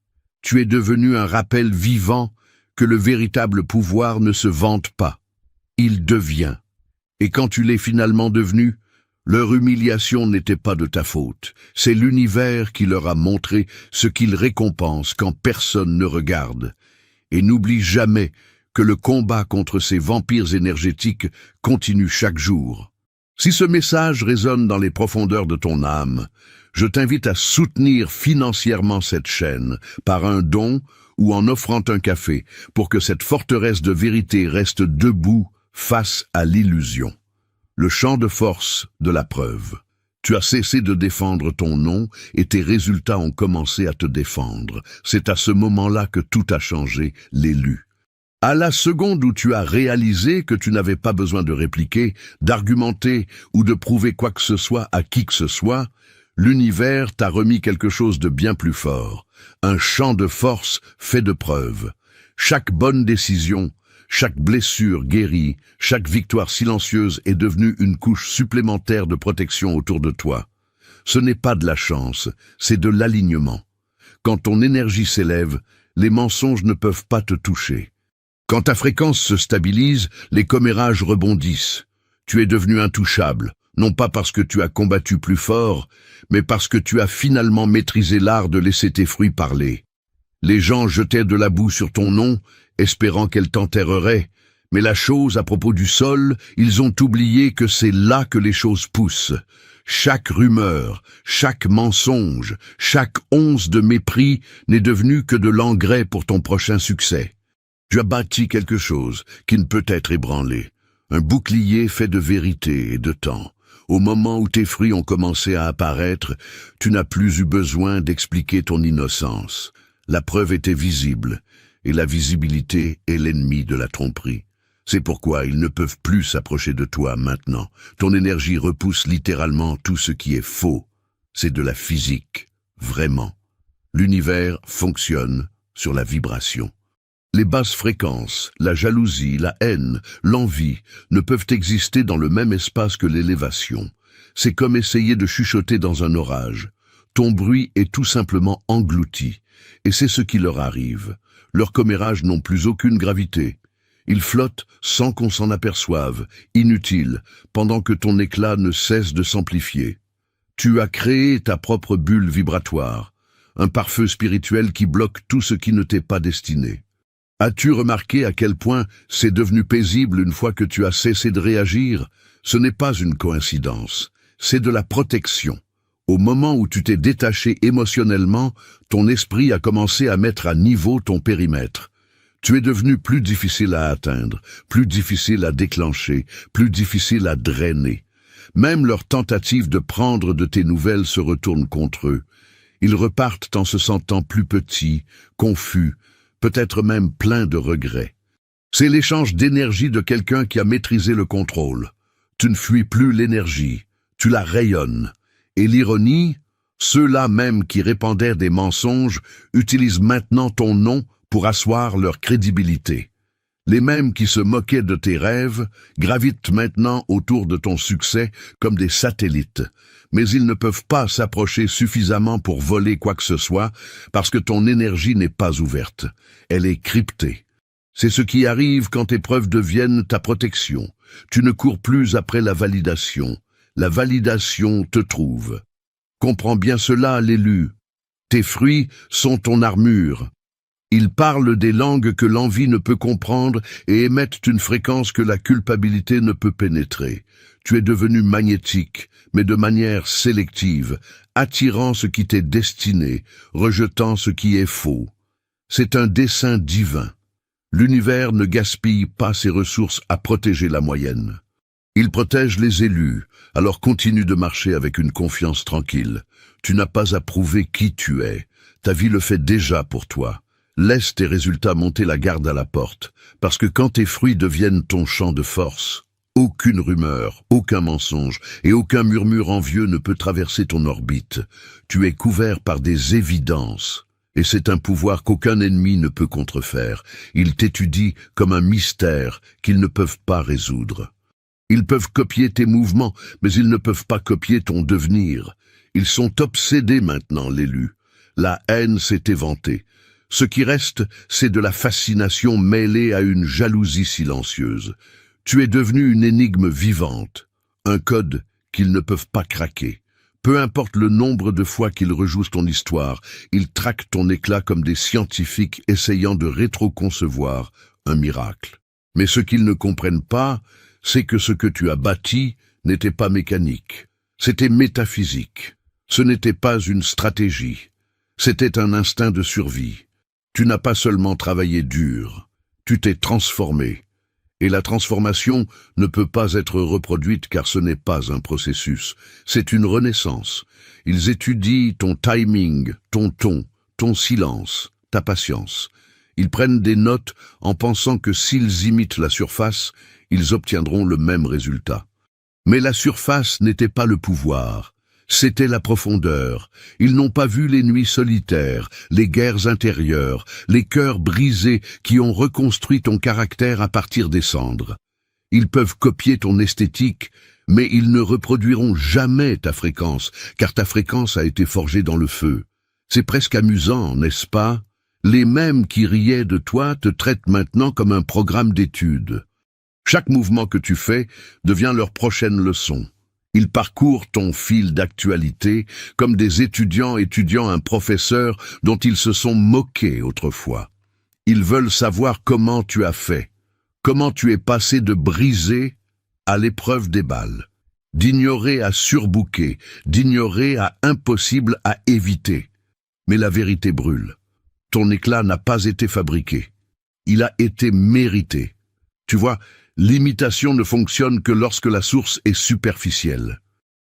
Tu es devenu un rappel vivant que le véritable pouvoir ne se vante pas. Il devient. Et quand tu l'es finalement devenu, leur humiliation n'était pas de ta faute. C'est l'univers qui leur a montré ce qu'il récompense quand personne ne regarde. Et n'oublie jamais que le combat contre ces vampires énergétiques continue chaque jour. Si ce message résonne dans les profondeurs de ton âme, je t'invite à soutenir financièrement cette chaîne par un don ou en offrant un café pour que cette forteresse de vérité reste debout face à l'illusion. Le champ de force de la preuve. Tu as cessé de défendre ton nom et tes résultats ont commencé à te défendre. C'est à ce moment-là que tout a changé, l'élu. À la seconde où tu as réalisé que tu n'avais pas besoin de répliquer, d'argumenter ou de prouver quoi que ce soit à qui que ce soit, l'univers t'a remis quelque chose de bien plus fort, un champ de force fait de preuves. Chaque bonne décision, chaque blessure guérie, chaque victoire silencieuse est devenue une couche supplémentaire de protection autour de toi. Ce n'est pas de la chance, c'est de l'alignement. Quand ton énergie s'élève, les mensonges ne peuvent pas te toucher. Quand ta fréquence se stabilise, les commérages rebondissent. Tu es devenu intouchable, non pas parce que tu as combattu plus fort, mais parce que tu as finalement maîtrisé l'art de laisser tes fruits parler. Les gens jetaient de la boue sur ton nom, espérant qu'elle t'enterrerait, mais la chose à propos du sol, ils ont oublié que c'est là que les choses poussent. Chaque rumeur, chaque mensonge, chaque once de mépris n'est devenu que de l'engrais pour ton prochain succès. Tu as bâti quelque chose qui ne peut être ébranlé, un bouclier fait de vérité et de temps. Au moment où tes fruits ont commencé à apparaître, tu n'as plus eu besoin d'expliquer ton innocence. La preuve était visible, et la visibilité est l'ennemi de la tromperie. C'est pourquoi ils ne peuvent plus s'approcher de toi maintenant. Ton énergie repousse littéralement tout ce qui est faux. C'est de la physique, vraiment. L'univers fonctionne sur la vibration. Les basses fréquences, la jalousie, la haine, l'envie ne peuvent exister dans le même espace que l'élévation. C'est comme essayer de chuchoter dans un orage. Ton bruit est tout simplement englouti, et c'est ce qui leur arrive. Leurs commérages n'ont plus aucune gravité. Ils flottent sans qu'on s'en aperçoive, inutiles, pendant que ton éclat ne cesse de s'amplifier. Tu as créé ta propre bulle vibratoire, un pare-feu spirituel qui bloque tout ce qui ne t'est pas destiné. As-tu remarqué à quel point c'est devenu paisible une fois que tu as cessé de réagir? Ce n'est pas une coïncidence, c'est de la protection. Au moment où tu t'es détaché émotionnellement, ton esprit a commencé à mettre à niveau ton périmètre. Tu es devenu plus difficile à atteindre, plus difficile à déclencher, plus difficile à drainer. Même leurs tentatives de prendre de tes nouvelles se retournent contre eux. Ils repartent en se sentant plus petits, confus, peut-être même plein de regrets. C'est l'échange d'énergie de quelqu'un qui a maîtrisé le contrôle. Tu ne fuis plus l'énergie, tu la rayonnes. Et l'ironie, ceux-là même qui répandaient des mensonges utilisent maintenant ton nom pour asseoir leur crédibilité. Les mêmes qui se moquaient de tes rêves gravitent maintenant autour de ton succès comme des satellites. Mais ils ne peuvent pas s'approcher suffisamment pour voler quoi que ce soit parce que ton énergie n'est pas ouverte. Elle est cryptée. C'est ce qui arrive quand tes preuves deviennent ta protection. Tu ne cours plus après la validation. La validation te trouve. Comprends bien cela, l'élu. Tes fruits sont ton armure. Ils parlent des langues que l'envie ne peut comprendre et émettent une fréquence que la culpabilité ne peut pénétrer. Tu es devenu magnétique, mais de manière sélective, attirant ce qui t'est destiné, rejetant ce qui est faux. C'est un dessein divin. L'univers ne gaspille pas ses ressources à protéger la moyenne. Il protège les élus, alors continue de marcher avec une confiance tranquille. Tu n'as pas à prouver qui tu es. Ta vie le fait déjà pour toi. Laisse tes résultats monter la garde à la porte, parce que quand tes fruits deviennent ton champ de force, aucune rumeur, aucun mensonge et aucun murmure envieux ne peut traverser ton orbite. Tu es couvert par des évidences, et c'est un pouvoir qu'aucun ennemi ne peut contrefaire. Ils t'étudient comme un mystère qu'ils ne peuvent pas résoudre. Ils peuvent copier tes mouvements, mais ils ne peuvent pas copier ton devenir. Ils sont obsédés maintenant, l'élu. La haine s'est éventée. Ce qui reste, c'est de la fascination mêlée à une jalousie silencieuse. Tu es devenu une énigme vivante, un code qu'ils ne peuvent pas craquer. Peu importe le nombre de fois qu'ils rejouent ton histoire, ils traquent ton éclat comme des scientifiques essayant de rétroconcevoir un miracle. Mais ce qu'ils ne comprennent pas, c'est que ce que tu as bâti n'était pas mécanique. C'était métaphysique. Ce n'était pas une stratégie. C'était un instinct de survie. Tu n'as pas seulement travaillé dur, tu t'es transformé. Et la transformation ne peut pas être reproduite car ce n'est pas un processus, c'est une renaissance. Ils étudient ton timing, ton ton, ton silence, ta patience. Ils prennent des notes en pensant que s'ils imitent la surface, ils obtiendront le même résultat. Mais la surface n'était pas le pouvoir, c'était la profondeur. Ils n'ont pas vu les nuits solitaires, les guerres intérieures, les cœurs brisés qui ont reconstruit ton caractère à partir des cendres. Ils peuvent copier ton esthétique, mais ils ne reproduiront jamais ta fréquence, car ta fréquence a été forgée dans le feu. C'est presque amusant, n'est-ce pas? Les mêmes qui riaient de toi te traitent maintenant comme un programme d'études. Chaque mouvement que tu fais devient leur prochaine leçon. Ils parcourent ton fil d'actualité comme des étudiants étudiant un professeur dont ils se sont moqués autrefois. Ils veulent savoir comment tu as fait, comment tu es passé de brisé à l'épreuve des balles, d'ignorer à surbooker, d'ignorer à impossible à éviter. Mais la vérité brûle. Ton éclat n'a pas été fabriqué. Il a été mérité. Tu vois, l'imitation ne fonctionne que lorsque la source est superficielle.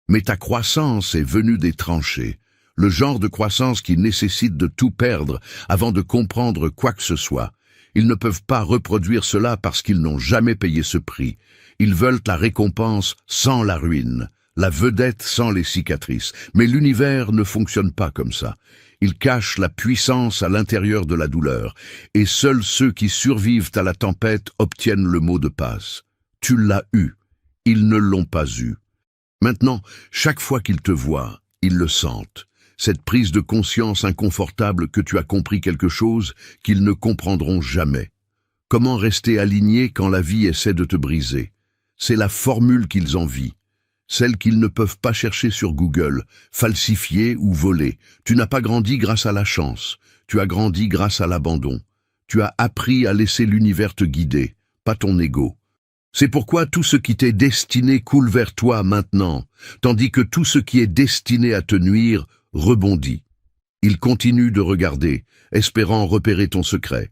Mais ta croissance est venue des tranchées, le genre de croissance qui nécessite de tout perdre avant de comprendre quoi que ce soit. Ils ne peuvent pas reproduire cela parce qu'ils n'ont jamais payé ce prix. Ils veulent la récompense sans la ruine, la vedette sans les cicatrices. Mais l'univers ne fonctionne pas comme ça. Il cache la puissance à l'intérieur de la douleur, et seuls ceux qui survivent à la tempête obtiennent le mot de passe. Tu l'as eu, ils ne l'ont pas eu. Maintenant, chaque fois qu'ils te voient, ils le sentent. Cette prise de conscience inconfortable que tu as compris quelque chose qu'ils ne comprendront jamais. Comment rester aligné quand la vie essaie de te briser? C'est la formule qu'ils envient. Celle qu'ils ne peuvent pas chercher sur Google, falsifier ou voler. Tu n'as pas grandi grâce à la chance, tu as grandi grâce à l'abandon. Tu as appris à laisser l'univers te guider, pas ton ego. C'est pourquoi tout ce qui t'est destiné coule vers toi maintenant, tandis que tout ce qui est destiné à te nuire rebondit. Il continue de regarder, espérant repérer ton secret.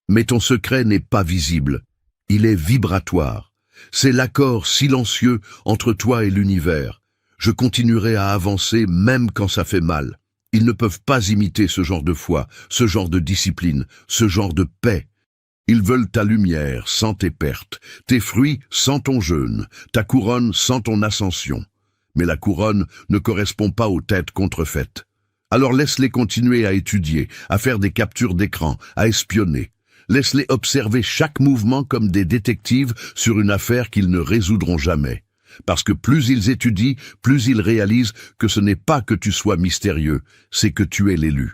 Mais ton secret n'est pas visible, il est vibratoire. C'est l'accord silencieux entre toi et l'univers. Je continuerai à avancer même quand ça fait mal. Ils ne peuvent pas imiter ce genre de foi, ce genre de discipline, ce genre de paix. Ils veulent ta lumière sans tes pertes, tes fruits sans ton jeûne, ta couronne sans ton ascension. Mais la couronne ne correspond pas aux têtes contrefaites. Alors laisse-les continuer à étudier, à faire des captures d'écran, à espionner. Laisse-les observer chaque mouvement comme des détectives sur une affaire qu'ils ne résoudront jamais. Parce que plus ils étudient, plus ils réalisent que ce n'est pas que tu sois mystérieux, c'est que tu es l'élu.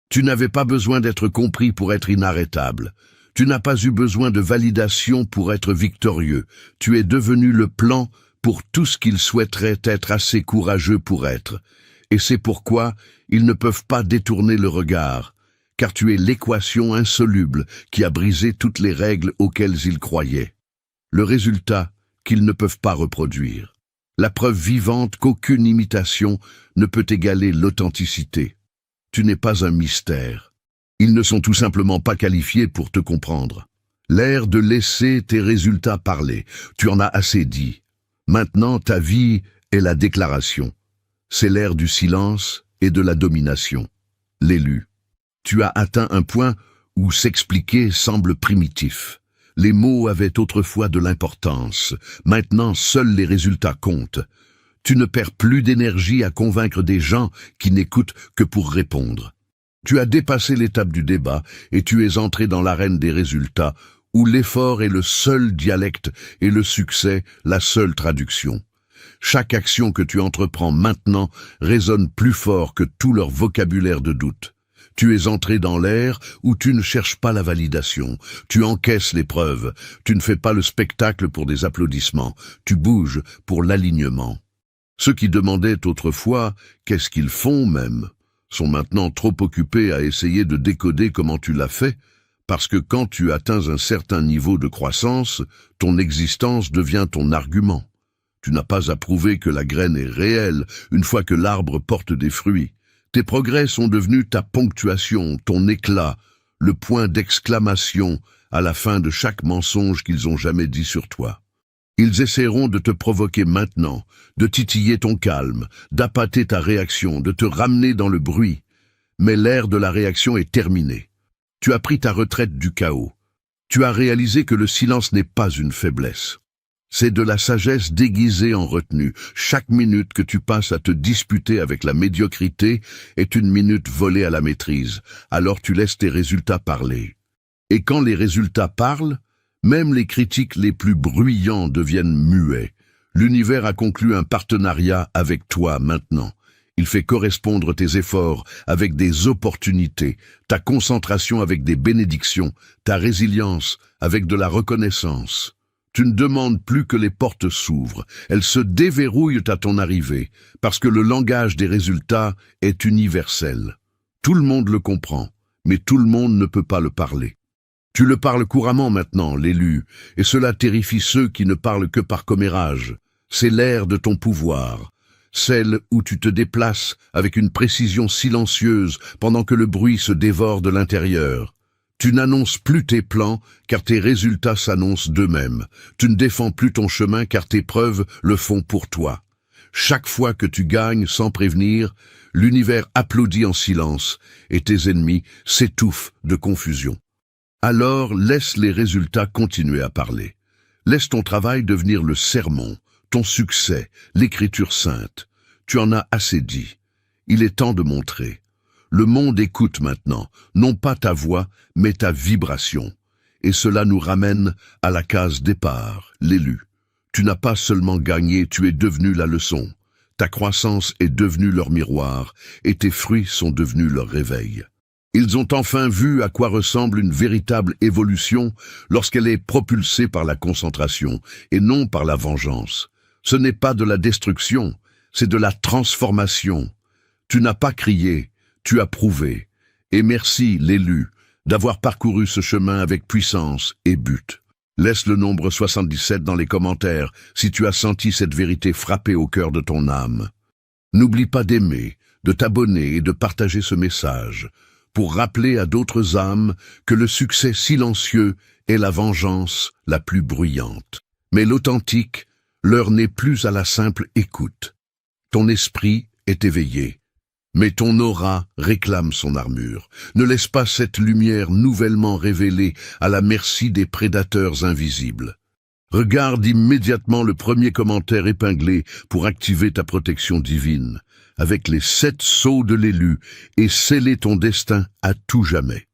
Tu n'avais pas besoin d'être compris pour être inarrêtable. Tu n'as pas eu besoin de validation pour être victorieux. Tu es devenu le plan pour tout ce qu'ils souhaiteraient être assez courageux pour être. Et c'est pourquoi ils ne peuvent pas détourner le regard. Car tu es l'équation insoluble qui a brisé toutes les règles auxquelles ils croyaient. Le résultat qu'ils ne peuvent pas reproduire. La preuve vivante qu'aucune imitation ne peut égaler l'authenticité. Tu n'es pas un mystère. Ils ne sont tout simplement pas qualifiés pour te comprendre. L'ère de laisser tes résultats parler. Tu en as assez dit. Maintenant, ta vie est la déclaration. C'est l'ère du silence et de la domination. L'élu. Tu as atteint un point où s'expliquer semble primitif. Les mots avaient autrefois de l'importance. Maintenant, seuls les résultats comptent. Tu ne perds plus d'énergie à convaincre des gens qui n'écoutent que pour répondre. Tu as dépassé l'étape du débat et tu es entré dans l'arène des résultats où l'effort est le seul dialecte et le succès la seule traduction. Chaque action que tu entreprends maintenant résonne plus fort que tout leur vocabulaire de doute. Tu es entré dans l'ère où tu ne cherches pas la validation, tu encaisses les preuves, tu ne fais pas le spectacle pour des applaudissements, tu bouges pour l'alignement. Ceux qui demandaient autrefois « qu'est-ce qu'ils font même ?» sont maintenant trop occupés à essayer de décoder comment tu l'as fait, parce que quand tu atteins un certain niveau de croissance, ton existence devient ton argument. Tu n'as pas à prouver que la graine est réelle une fois que l'arbre porte des fruits. Tes progrès sont devenus ta ponctuation, ton éclat, le point d'exclamation à la fin de chaque mensonge qu'ils ont jamais dit sur toi. Ils essaieront de te provoquer maintenant, de titiller ton calme, d'appâter ta réaction, de te ramener dans le bruit. Mais l'ère de la réaction est terminée. Tu as pris ta retraite du chaos. Tu as réalisé que le silence n'est pas une faiblesse. C'est de la sagesse déguisée en retenue. Chaque minute que tu passes à te disputer avec la médiocrité est une minute volée à la maîtrise. Alors tu laisses tes résultats parler. Et quand les résultats parlent, même les critiques les plus bruyants deviennent muets. L'univers a conclu un partenariat avec toi maintenant. Il fait correspondre tes efforts avec des opportunités, ta concentration avec des bénédictions, ta résilience avec de la reconnaissance. Tu ne demandes plus que les portes s'ouvrent, elles se déverrouillent à ton arrivée, parce que le langage des résultats est universel. Tout le monde le comprend, mais tout le monde ne peut pas le parler. Tu le parles couramment maintenant, l'élu, et cela terrifie ceux qui ne parlent que par commérage. C'est l'ère de ton pouvoir, celle où tu te déplaces avec une précision silencieuse pendant que le bruit se dévore de l'intérieur. Tu n'annonces plus tes plans car tes résultats s'annoncent d'eux-mêmes. Tu ne défends plus ton chemin car tes preuves le font pour toi. Chaque fois que tu gagnes sans prévenir, l'univers applaudit en silence et tes ennemis s'étouffent de confusion. Alors laisse les résultats continuer à parler. Laisse ton travail devenir le sermon, ton succès, l'écriture sainte. Tu en as assez dit. Il est temps de montrer. Le monde écoute maintenant, non pas ta voix, mais ta vibration. Et cela nous ramène à la case départ, l'élu. Tu n'as pas seulement gagné, tu es devenu la leçon. Ta croissance est devenue leur miroir, et tes fruits sont devenus leur réveil. Ils ont enfin vu à quoi ressemble une véritable évolution lorsqu'elle est propulsée par la concentration et non par la vengeance. Ce n'est pas de la destruction, c'est de la transformation. Tu n'as pas crié, tu as prouvé. Et merci, l'élu, d'avoir parcouru ce chemin avec puissance et but. Laisse le nombre 77 dans les commentaires si tu as senti cette vérité frapper au cœur de ton âme. N'oublie pas d'aimer, de t'abonner et de partager ce message pour rappeler à d'autres âmes que le succès silencieux est la vengeance la plus bruyante. Mais l'authentique, l'heure n'est plus à la simple écoute. Ton esprit est éveillé, mais ton aura réclame son armure. Ne laisse pas cette lumière nouvellement révélée à la merci des prédateurs invisibles. Regarde immédiatement le premier commentaire épinglé pour activer ta protection divine, avec les 7 sceaux de l'élu, et sceller ton destin à tout jamais.